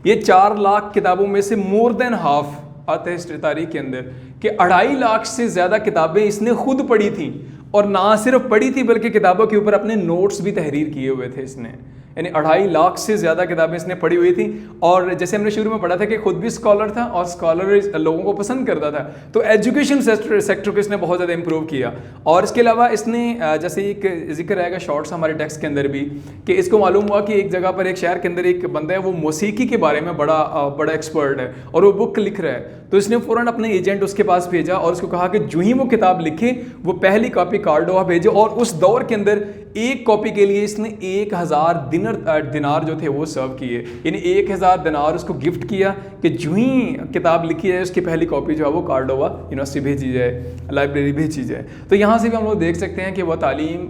ये 4 लाख किताबों में से मोर देन हाफ आते हिस्ट्री तारीख के अंदर कि 2.5 लाख से ज़्यादा किताबें इसने खुद पढ़ी थी, और ना सिर्फ पढ़ी थी बल्कि किताबों के ऊपर अपने नोट्स भी तहरीर किए हुए थे इसने। यानी 2.5 लाख से ज़्यादा किताबें इसने पढ़ी हुई थी। और जैसे हमने शुरू में पढ़ा था कि खुद भी स्कॉलर था और स्कॉलर लोगों को पसंद करता था, तो एजुकेशन सेक्टर को इसने बहुत ज़्यादा इंप्रूव किया। और इसके अलावा इसने जैसे एक जिक्र आएगा शॉर्ट्स हमारे टेक्स्ट के अंदर भी कि इसको मालूम हुआ कि एक जगह पर एक शहर के अंदर एक बंदा है वो मौसीकी के बारे में बड़ा एक्सपर्ट है और वो बुक लिख रहा है। तो इसने फ़ौरन अपने एजेंट उसके पास भेजा और उसको कहा कि जो ही वो किताब लिखे वो पहली कॉपी कार्डोवा भेजे। और उस दौर के अंदर एक कॉपी के लिए इसने 1000 दिनार जो थे वो सर्व किए, यानी 1000 दिनार उसको गिफ्ट किया कि जो ही किताब लिखी जाए उसकी पहली कॉपी जो है वो कार्डोवा यूनिवर्सिटी भेजी जाए, लाइब्रेरी भेजी जाए। तो यहाँ से भी हम लोग देख सकते हैं कि वह तालीम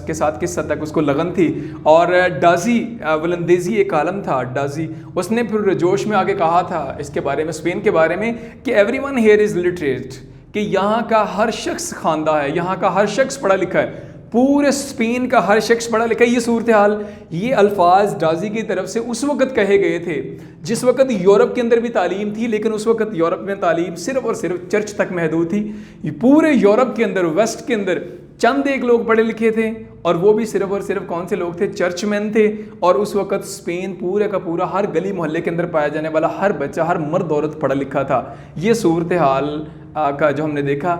के साथ किस हद तक उसको लगन थी। और डाजी वलंदेजी एक आलम था, डाजी, उसने फिर जोश में आगे कहा था इसके बारे में, स्पेन के बारे में, कि एवरीवन हियर इज़ लिटरेट, कि यहाँ का हर शख्स खानदा है, यहाँ का हर शख्स पढ़ा लिखा है, पूरे स्पेन का हर शख्स पढ़ा लिखा है। ये सूरत हाल, ये अल्फाज डाजी की तरफ से उस वक्त कहे गए थे जिस वक्त यूरोप के अंदर भी तालीम थी, लेकिन उस वक्त यूरोप में तालीम सिर्फ और सिर्फ चर्च तक महदूद थी। पूरे यूरोप के अंदर, वेस्ट के अंदर चंद एक लोग पढ़े लिखे थे, और वो भी सिर्फ और सिर्फ कौन से लोग थे? चर्चमैन थे। और उस वक्त स्पेन पूरे का पूरा हर गली मोहल्ले के अंदर पाया जाने वाला हर बच्चा, हर मर्द औरत पढ़ा लिखा था। ये सूरत हाल का जो हमने देखा,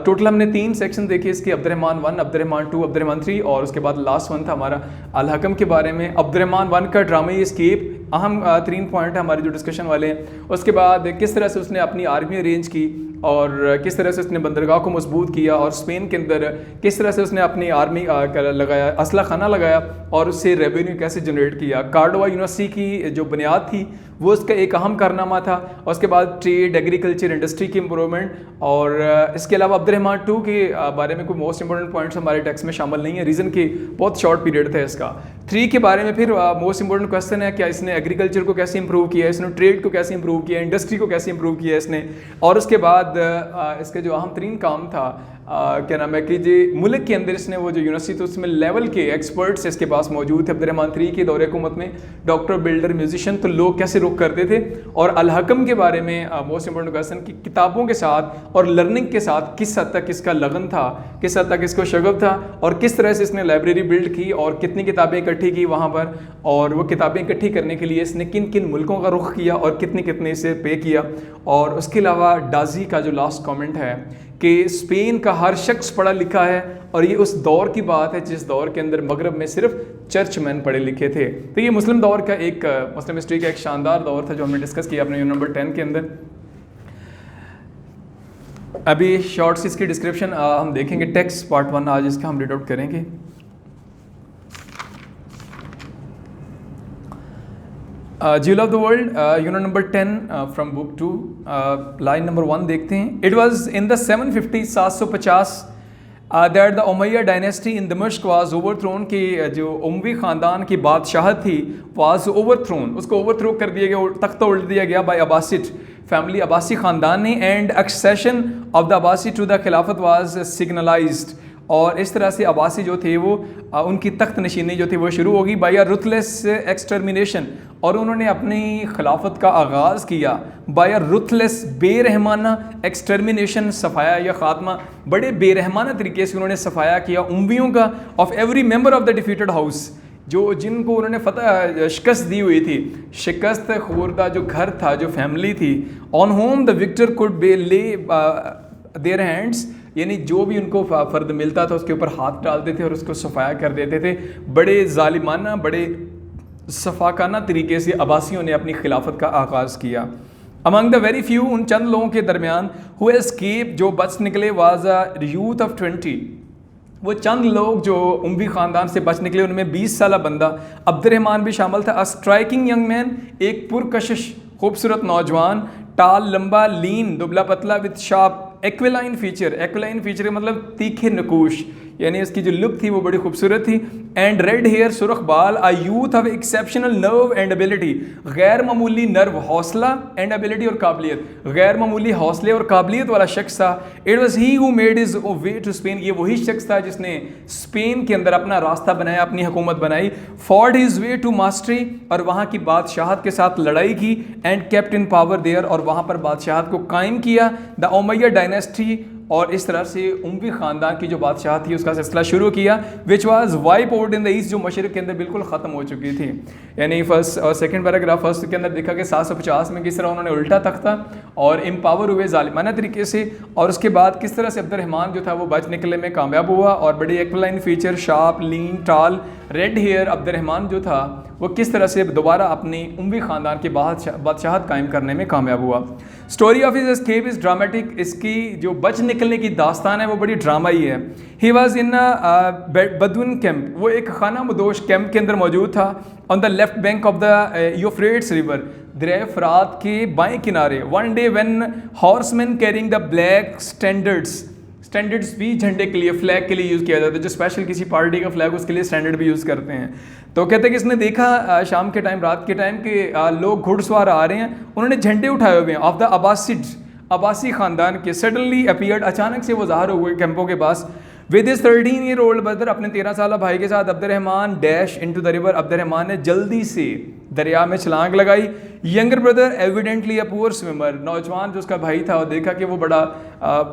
टोटल हमने 3 सेक्शन देखे इसके, अब्दुर्रहमान 1, अब्दुर्रहमान 2, अब्दुर्रहमान 3, और उसके बाद लास्ट वन था हमारा अल हकम के बारे में। अब्दुर्रहमान 1 का ड्रामा एस्केप अहम 3 पॉइंट है हमारे जो डिस्कशन वाले हैं। उसके बाद किस तरह से उसने अपनी आर्मी अरेंज की और किस तरह से उसने बंदरगाह को मजबूत किया और स्पेन के अंदर किस तरह से उसने अपनी आर्मी लगाया, असला खाना लगाया और उससे रेवेन्यू कैसे जनरेट किया। कार्डोवा यूनिवर्सिटी की जो बुनियाद थी वो उसका एक अहम कारनामा था। और उसके बाद ट्रेड, एग्रीकल्चर, इंडस्ट्री की इम्प्रूवमेंट। और इसके अलावा अब्दुर्रहमान टू के बारे में कोई मोस्ट इंपॉर्टेंट पॉइंट्स हमारे टेक्स्ट में शामिल नहीं है, रीज़न कि बहुत शॉर्ट पीरियड था इसका। 3 के बारे में फिर मोस्ट इंपॉर्टेंट क्वेश्चन है क्या इसने एग्रीकल्चर को कैसे इंप्रूव किया, इसने ट्रेड को कैसे इंप्रूव किया, इंडस्ट्री को कैसे इंप्रूव किया इसने। और उसके बाद इसका जो अहम तरीन काम था क्या नाम है कि जी मुल्क के अंदर इसने वो जो यूनिवर्सिटी थी उसमें लेवल के एक्सपर्ट्स इसके पास मौजूद थे। अब्दुर्रहमान 3 के दौरे हुकूमत में डॉक्टर, बिल्डर, म्यूजिशियन, तो लोग कैसे रुख करते थे। और अल-हकम के बारे में मोस्ट इंपॉर्टेंट क्वेश्चन कि किताबों के साथ और लर्निंग के साथ किस हद तक इसका लगन था, किस हद तक इसको शगफ था और किस तरह से इसने लाइब्रेरी बिल्ड की और कितनी किताबें इकट्ठी की वहाँ पर। और वो किताबें इकट्ठी करने के लिए इसने किन किन मुल्कों का रुख किया और कितने कितने इसे पे किया। और उसके अलावा डाजी का जो लास्ट कमेंट है कि स्पेन का हर शख्स पढ़ा लिखा है और ये उस दौर की बात है जिस दौर के अंदर मगरब में सिर्फ चर्चमैन पढ़े लिखे थे। तो ये मुस्लिम दौर का एक मुस्लिम हिस्ट्री का एक शानदार दौर था जो हमने डिस्कस किया अपने नंबर 10 के अंदर। अभी शॉर्ट सी इसकी डिस्क्रिप्शन हम देखेंगे, टेक्स्ट पार्ट 1 आज इसका हम रीड आउट करेंगे। Jewel of the world unit number 10 from book 2 line number 1 देखते हैं। It was in the 750 that the Umayya dynasty in दमिश्क वाज ओवरथ्रोन की जो उमवी ख़ानदान की बादशाहत थी वाज ओवरथ्रोन, उसको ओवरथ्रो कर दिया गया, तख्ता उल्ट दिया गया बाय अब्बासिड फैमिली, अब्बासी ख़ानदान ने। And accession of the Abbasi to the khilafat was signalized और इस तरह से अब्बासी जो थे वो उनकी तख्त नशीनी जो थी वो शुरू होगी बाय रुथलेस एक्सटर्मिनेशन। और उन्होंने अपनी खिलाफत का आगाज़ किया बाय रुथलेस बेरहमाना एक्सटर्मिनेशन, सफाया या ख़ात्मा, बड़े बेरहमाना तरीके से उन्होंने सफाया किया उम्वियों का of every member of the defeated house, जो जिनको उन्होंने फतह शिकस्त दी हुई थी, शिकस्त खुर्दा जो घर था, जो फैमिली थी, on whom the victor could be lay their hands, यानी जो भी उनको फ़र्द मिलता था उसके ऊपर हाथ डालते थे और उसको सफाया कर देते थे। बड़े जालिमाना, बड़े सफाकाना तरीके से अब्बासियों ने अपनी खिलाफत का आगाज़ किया। अमंग द वेरी फ्यू, उन चंद लोगों के दरमियान, हु एस्केप, जो बच निकले, वाज अ यूथ ऑफ 20, वो चंद लोग जो उम्वी ख़ानदान से बच निकले उनमें 20 साला बंदा अब्दुर्रहमान भी शामिल था। अ स्ट्राइकिंग यंग मैन, एक पुरकशिश खूबसूरत नौजवान, टाल, लंबा, लीन, दुबला पतला, विद शार्प एक्विलाइन फीचर, एक्विलाइन फीचर मतलब तीखे नकूश, यानी इसकी जो लुक थी वो बड़ी खूबसूरत थी। एंड रेड हेयर, सुरख बाल, a youth of exceptional nerve and ability, गैर मामूली नर्व, हौसला, एंड एबिलिटी और काबिलियत, गैर मामूली हौसले और काबिलियत वाला शख्स था। It was he who made his way to Spain, ये वही शख्स था जिसने स्पेन के अंदर अपना रास्ता बनाया, अपनी हुकूमत बनाई। Forced his way to mastery, और वहाँ की बादशाहत के साथ लड़ाई की। And kept in power there, और वहाँ पर बादशाहत को कायम किया। द उमैया डायनेस्टी, और इस तरह से उम्वी ख़ानदान की जो बादशाह थी उसका सिलसिला शुरू किया। Which was wipe out in the east, जो मशरक़ के अंदर बिल्कुल ख़त्म हो चुकी थी। यानी फर्स्ट और सेकंड पैराग्राफ फर्स्ट के अंदर देखा कि 750 में किस तरह उन्होंने उल्टा तख्ता और एम्पावर हुए ज़ालिमाना तरीके से, और उसके बाद किस तरह से अब्दुर्रहमान जो था वो बच निकलने में कामयाब हुआ। और बड़ी एक्विलाइन फीचर, शार्प, लीन, टाल, रेड हेयर अब्दुर्रहमान जो था वो किस तरह से दोबारा अपनी उम्वी ख़ानदान की बादशाहत कायम करने में कामयाब हुआ। Story of his escape is dramatic, इसकी जो बच निकलने की दास्तान है वो बड़ी ड्रामाई है। ही वॉज इन बदविन कैंप, वो एक खाना मदोश कैंप के अंदर मौजूद था। On the left bank of the Euphrates river, दरिया फ़रात के बाएं किनारे। One day when horseman carrying the black standards भी झंडे के लिए, फ्लैग के लिए यूज़ किया जाता है, जो स्पेशल किसी पार्टी का फ्लैग उसके लिए स्टैंडर्ड भी यूज़ करते हैं। तो कहते हैं कि इसने देखा शाम के टाइम, रात के टाइम कि लोग घुड़सवार आ रहे हैं, उन्होंने झंडे उठाए हुए हैं ऑफ द अब्बासी ख़ानदान के। सडनली अपीयर्ड, अचानक से वो ज़ाहिर हुए कैंपों के पास। विद इज 13-year-old ब्रदर, अपने 13 साला भाई के साथ। Abdurrahman dash into the river, Abdurrahman ने जल्दी से दरिया में छलांग लगाई। Younger brother evidently a poor swimmer, नौजवान जो उसका भाई था और देखा कि वो बड़ा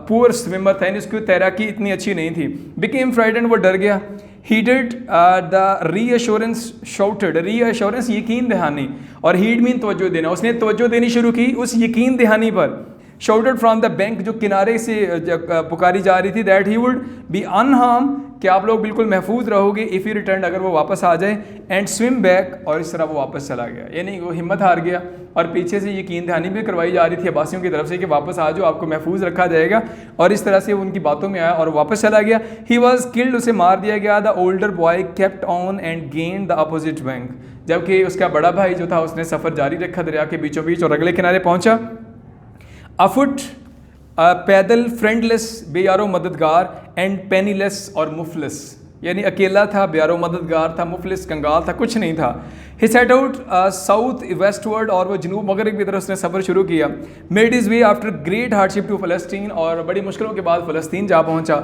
पुअर स्विमर था, उसकी तैराकी इतनी अच्छी नहीं थी। बिकेम फ्राइटेंड, वो डर गया। He did the reassurance shouted, reassurance यकीन दहानी, और हीड मीन तवज्जो देना, उसने तवज्जो देनी शुरू की उस यकीन दहानी पर। शाउटेड फ्रॉम द बैंक, जो किनारे से पुकारी जा रही थी, that he would be unharmed, कि आप लोग बिल्कुल महफूज रहोगे, इफ़ यू रिटर्न, अगर वो वापस आ जाए, एंड स्विम बैक, और इस तरह वो वापस चला गया। यानी वो हिम्मत हार गया और पीछे से यकीन दहानी भी करवाई जा रही थी अब्बासियों की तरफ से कि वापस आ जाओ, आपको महफूज रखा जाएगा, और इस तरह से उनकी बातों में आया और वापस चला गया। ही वॉज किल्ड, उसे मार दिया गया। The older boy kept on and gain the opposite bank, जबकि उसका बड़ा भाई जो था उसने सफ़र जारी रखा दरिया के बीचों बीच और अगले किनारे पहुंचा। अफुट, पैदल, फ्रेंडलेस, बेयारो मददगार, एंड पेनीलेस, और मुफलिस, यानी अकेला था, बेयारो मददगार था, मुफलिस कंगाल था, कुछ नहीं था। ही सेट आउट साउथ वेस्टवर्ड, और वो जनूब मगरब की तरफ उसने सफ़र शुरू किया। Made his way after great hardship to फ़लस्तीन, और बड़ी मुश्किलों के बाद फ़लस्तीन जा पहुंचा।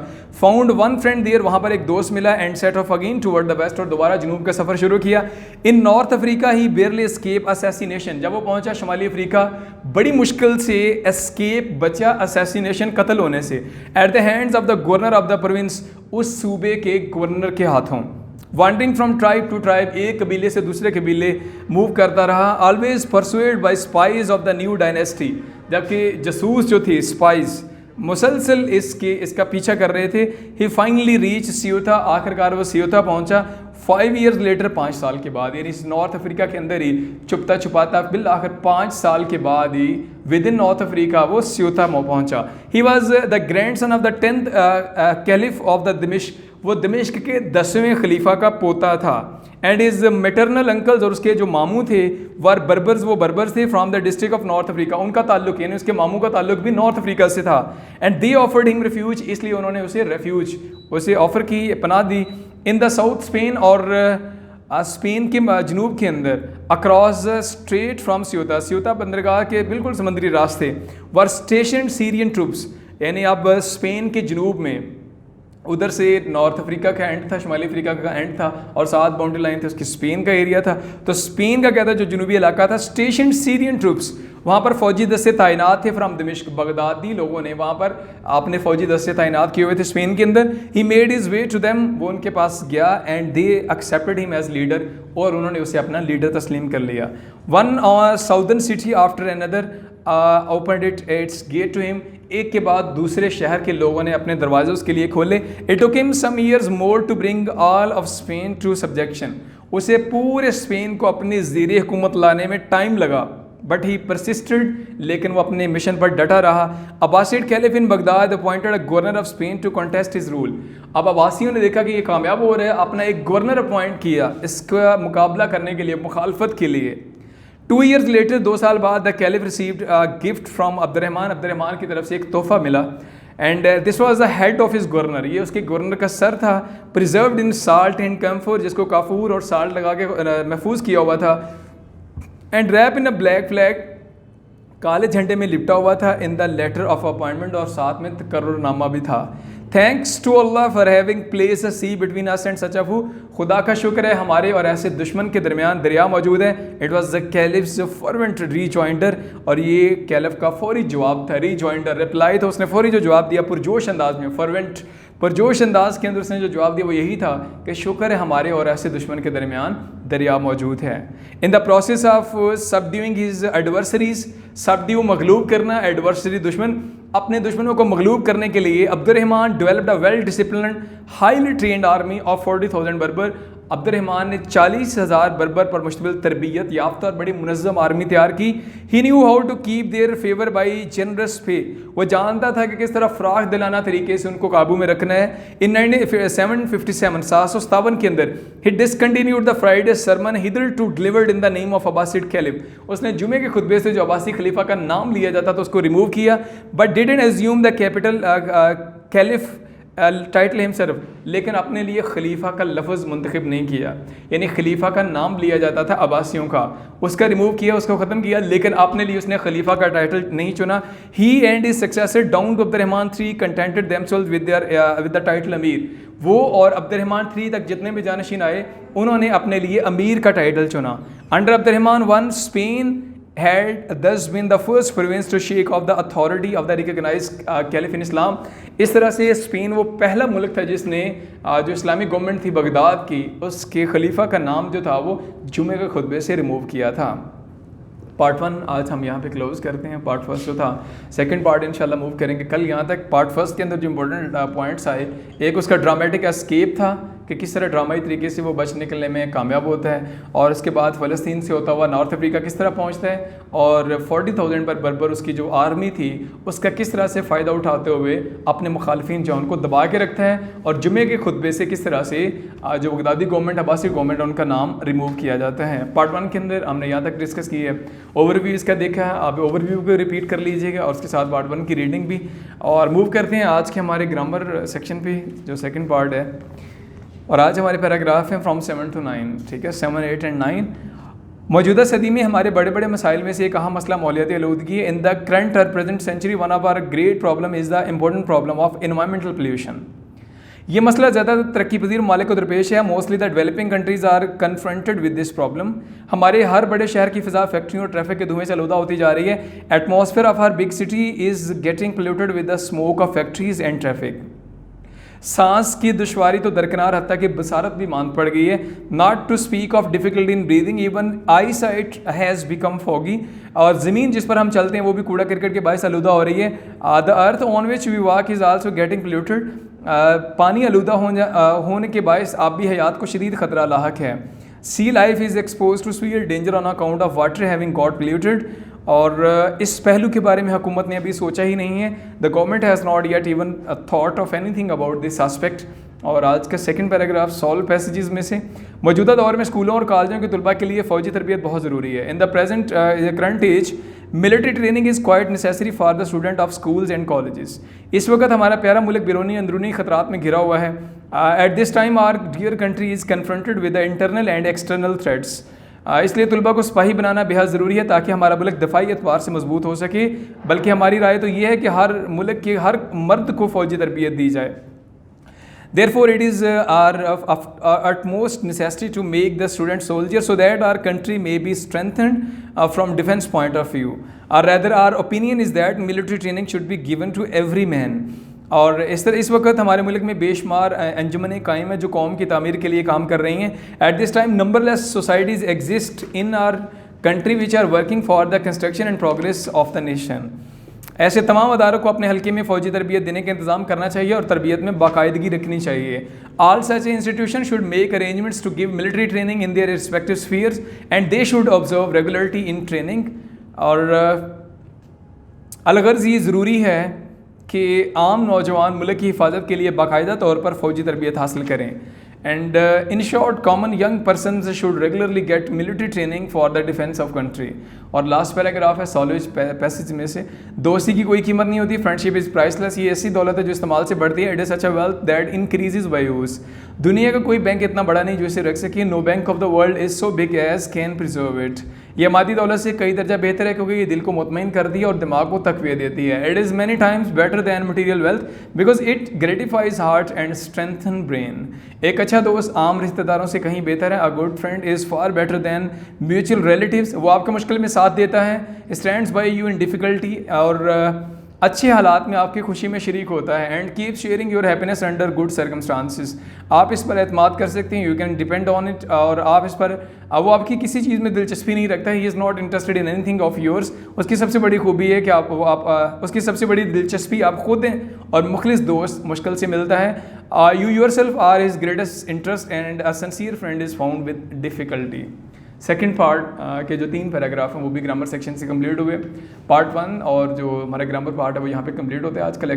फाउंड वन फ्रेंड देयर, वहाँ पर एक दोस्त मिला। And set off again toward the west, और दोबारा जनूब का सफ़र शुरू किया। In North Africa he barely escape assassination, जब वो पहुंचा शुमाली अफ्रीका, बड़ी मुश्किल से एस्केप बचा असैसिनेशन, कत्ल होने से, at the hands of the governor of the province, उस सूबे के गवर्नर के हाथों। Wandering from tribe to tribe, एक कबीले से दूसरे कबीले मूव करता रहा। Always pursued by spies of the new dynasty, जबकि जसूस जो थी, स्पाइज, मुसलसल इसका पीछा कर रहे थे। ही फाइनली रीच सियोता, आखिरकार वो सियोता पहुंचा। 5 ईयर्स लेटर, 5 साल के बाद, यानी इस नॉर्थ अफ्रीका के अंदर ही छुपता छुपाता बिल आखिर 5 साल के बाद ही विद इन नॉर्थ अफ्रीका वो सियोता में पहुंचा। He was the grandson of the 10th caliph of the दिमिश्क, वो दिमिश्क के 10वें खलीफा का पोता था। एंड इज मेटरनल अंकल्स, और उसके जो मामू थे, वर बर्बर्स, वो बर्बर्स थे, from the district of north Africa, उनका ताल्लुक, यानी उसके मामू का ताल्लुक भी नॉर्थ अफ्रीका से था। And they offered him refuge, इसलिए उन्होंने उसे रेफ्यूज, उसे ऑफर की, पनाह दी। इन द साउथ स्पेन, और स्पेन के जनूब के अंदर, across strait from Ceuta, Ceuta बंदरगाह के बिल्कुल समुद्री रास्ते, वर स्टेशन सीरियन ट्रूप्स, यानी अब स्पेन के जनूब में, उधर से नॉर्थ अफ्रीका का एंड था, शुमाली अफ्रीका का एंड था, और 7 बाउंड्री लाइन थी, उसकी स्पेन का एरिया था। तो स्पेन का क्या था, जो जनूबी इलाका था, स्टेशन सीरियन ट्रूप्स, वहाँ पर फौजी दस्ते तैनात थे। फ्राम दिमिश्क, बगदादी लोगों ने वहाँ पर अपने फौजी दस्ते तैनात किए हुए थे स्पेन के अंदर। He made his way to them, वो उनके पास गया, and they accepted him as leader, और उन्होंने उसे अपना लीडर तस्लीम कर लिया। One southern city after another opened its gate to him, एक के बाद दूसरे शहर के लोगों ने अपने दरवाजे उसके लिए खोले। It took him some years more to bring all of Spain to subjection, उसे पूरे स्पेन को अपनी ज़ेरे हुकूमत लाने में टाइम लगा, बट ही परसिस्टेड, लेकिन वो अपने मिशन पर डटा रहा। Abbasid caliph in Baghdad appointed a governor of Spain to contest his rule, अब अब्बासियों ने देखा कि ये कामयाब हो रहा है, अपना एक गवर्नर अपॉइंट किया इसका मुकाबला करने के लिए, मुखालफत के लिए। 2 ईयर्स लेटर, 2 साल बाद, the caliph received a gift from Abdurrahman, Abdurrahman की तरफ से एक तोहफा मिला। And this was the head of his governor, ये उसके गवर्नर का सर था। Preserved in salt and camphor, जिसको काफूर और साल्ट लगा के महफूज किया हुआ था। And wrap in a black flag, काले झंडे में लिपटा हुआ था। In the letter of appointment, और साथ में तकर्रुरनामा भी था। Thanks to Allah for having place a sea between us and such a who, खुदा का शुक्र है हमारे और ऐसे दुश्मन के दरमियान दरिया मौजूद है। It was the caliph's fervent rejoinder, और ये कैलिफ का फौरी जवाब था, रीजॉइंडर रिप्लाई था, उसने फौरी जो जवाब दिया पुरजोश अंदाज में, फर्वेंट पुरजोश अंदाज के अंदर उसने जो जवाब दिया वो यही था कि शुक्र है हमारे और ऐसे दुश्मन के दरमियान दरिया मौजूद है। In the process of subduing his adversaries, subdue मगलूब करना, एडवर्सरी दुश्मन, अपने दुश्मनों को मगलूब करने के लिए Abdurrahman developed a well disciplined highly trend army of 40,000 बर्बर, अब्दुर्रहमान ने 40,000 बर्बर पर मुश्तमिल तरबियत याफ्ता और बड़ी मुनज़्ज़म आर्मी तैयार की। He knew how to keep their favour by generous pay, वो जानता था कि किस तरह फ़राख दिलाना तरीके से उनको काबू में रखना है। इन 757 के अंदर ही discontinued the Friday sermon hitherto delivered in the name of Abbasid caliph, उसने जुमे के खुतबे से जो अब्बासी खलीफा का नाम लिया जाता था उसको रिमूव किया। But didn't assume the capital caliph title himself, लेकिन अपने लिए खलीफा का लफ्ज़ मुंतखब नहीं किया, यानी खलीफा का नाम लिया जाता था अब्बासियों का, उसका रिमूव किया, उसको ख़त्म किया, लेकिन अपने लिए उसने खलीफा का टाइटल नहीं चुना। He and his successor down to Abdurrahman III contented themselves with the title amir, वो और अब्दुर्रहमान III तक जितने भी जानशीन आए उन्होंने अपने लिए अमीर का टाइटल चुना। Under Abdurrahman I Spain had thus been the first province to shake off the authority of the recognized caliph in Islam। इस तरह से स्पेन वो पहला मुल्क था जिसने जो इस्लामिक गवर्नमेंट थी बगदाद की, उसके खलीफा का नाम जो था वो जुमे के खुतबे से रिमूव किया था। पार्ट 1 आज हम यहाँ पे क्लोज करते हैं। पार्ट फर्स्ट जो था, सेकंड पार्ट इंशाल्लाह मूव करेंगे कल यहाँ तक। पार्ट फर्स्ट के अंदर जो इंपॉर्टेंट पॉइंट्स आए, एक उसका ड्रामेटिक एस्केप था कि किस तरह ड्रामाई तरीके से वो बच निकलने में कामयाब होता है, और उसके बाद फ़लस्तीन से होता हुआ नॉर्थ अफ्रीका किस तरह पहुँचता है, और 40,000 पर बर्बर उसकी जो आर्मी थी उसका किस तरह से फ़ायदा उठाते हुए अपने मुखालफिन जो उनको दबा के रखता है, और जुमे के खुतबे से किस तरह से जो बगदादी गवर्नमेंट, अब्बासी गवर्नमेंट, उनका नाम रिमूव किया जाता है। पार्ट 1 के अंदर हमने यहाँ तक डिस्कस की है, ओवरव्यू इसका देखा है, आप ओवरव्यू को रिपीट कर लीजिएगा और उसके साथ पार्ट 1 की रीडिंग भी। और मूव करते हैं आज के हमारे ग्रामर सेक्शन पे जो सेकंड पार्ट है, और आज हमारे पैराग्राफ हैं फ्रॉम 7 to 9, ठीक है, 7, 8 and 9। मौजूदा सदी में हमारे बड़े बड़े मसाइल में से एक अहम मसला मौलियाती आलूदगी है। इन द करंट और present century one of our great problem is the important problem of environmental pollution. ये मसला ज़्यादा तरक्की पजीर मालिक को दरपेश है। Mostly the developing countries are confronted with this problem. हमारे हर बड़े शहर की फ़िज़ा फैक्ट्रियों और ट्रैफिक के धुएं से आलूदा होती जा रही है। Atmosphere of her big city is getting polluted with the smoke of factories and traffic. सांस की दुश्वारी तो दरकिनार, हत्ता कि बसारत भी मांद पड़ गई है। Not to speak of difficulty in breathing, even eye sight has become foggy. और ज़मीन जिस पर हम चलते हैं वो भी कूड़ा करकट के बायस आलूदा हो रही है। The earth on which we walk is also getting polluted. पानी आलूदा होने के बायस आबी हयात को शदीद ख़तरा लाहक है। Sea life is expose to severe danger on account of water having got polluted. और इस पहलू के बारे में हुकूमत ने अभी सोचा ही नहीं है। The government has not yet even thought of anything about this aspect. और आज का सेकंड पैराग्राफ सॉल्व पैसेजेस में से, मौजूदा दौर में स्कूलों और कॉलेजों के तलबा के लिए फ़ौजी तरबियत बहुत ज़रूरी है। In the present current age military training is quite necessary for the student of schools and colleges. इस वक्त हमारा प्यारा मुल्क बैरूनी अंदरूनी खतरात में घिरा हुआ है। At this time our dear country is confronted with the internal and external threats. इसलिए तलबा को सिपाही बनाना बेहद ज़रूरी है ताकि हमारा मुल्क दफ़ाई एतबार से मजबूत हो सके। बल्कि हमारी राय तो ये है कि हर मुल्क के हर मर्द को फ़ौजी तरबियत दी जाए। Therefore, it is our utmost necessity to make the student soldiers so that our country may be strengthened from defense point of view. Or rather, our opinion is that military training should be given to every man. और इस वक्त हमारे मुल्क में बेशुमार अंजुमनें कायम है जो कौम की तामीर के लिए काम कर रही हैं। At this time numberless societies exist in our country which are working for the construction and progress of the nation. ऐसे तमाम अदारों को अपने हल्के में फ़ौजी तरबियत देने का इंतज़ाम करना चाहिए और तरबियत में बाकायदगी रखनी चाहिए। All such institution should make arrangements to give military training in their respective spheres and they should observe regularity in training. और अलगर्ज़ ये ज़रूरी है कि आम नौजवान मुल्क की हिफाजत के लिए बाकायदा तौर पर फ़ौजी तरबियत हासिल करें। And in short common young person should regularly get military training for the defence of country. और लास्ट पैराग्राफ है सॉल्वेज पैसेज में से, दोस्ती की कोई कीमत नहीं होती, फ्रेंडशिप इज़ प्राइसलेस। ये ऐसी दौलत है जो इस्तेमाल से बढ़ती है। It is such a wealth that increases by use. दुनिया का कोई बैंक इतना बड़ा नहीं जो इसे रख सके। No bank of the world is so big as can preserve it. ये मादी दौलत से कई दर्जा बेहतर है क्योंकि ये दिल को मुतमईन करती है और दिमाग को तक़वियत देती है। It is many times better than material wealth because it gratifies heart and strengthen brain. एक अच्छा दोस्त आम रिश्तेदारों से कहीं बेहतर है। A good friend is far better than mutual relatives. वो आपके मुश्किल में साथ देता है, stands by you in difficulty, और अच्छे हालात में आपकी खुशी में शरीक होता है। And keep sharing your happiness under good circumstances. आप इस पर एतमाद कर सकते हैं, you can depend on it. और आप इस पर, वो आपकी किसी चीज़ में दिलचस्पी नहीं रखता है। He is not interested in anything of yours. उसकी सबसे बड़ी खूबी है कि उसकी सबसे बड़ी दिलचस्पी आप खुद हैं, और मुखलिस दोस्त मुश्किल से मिलता है। You yourself are his greatest interest and a sincere friend is found with difficulty. Second part के जो 3 पैराग्राफ हैं वो भी ग्रामर सेक्शन से कंप्लीट हुए। पार्ट 1 और जो हमारा ग्रामर पार्ट है वो यहाँ पे कंप्लीट होता है आज का।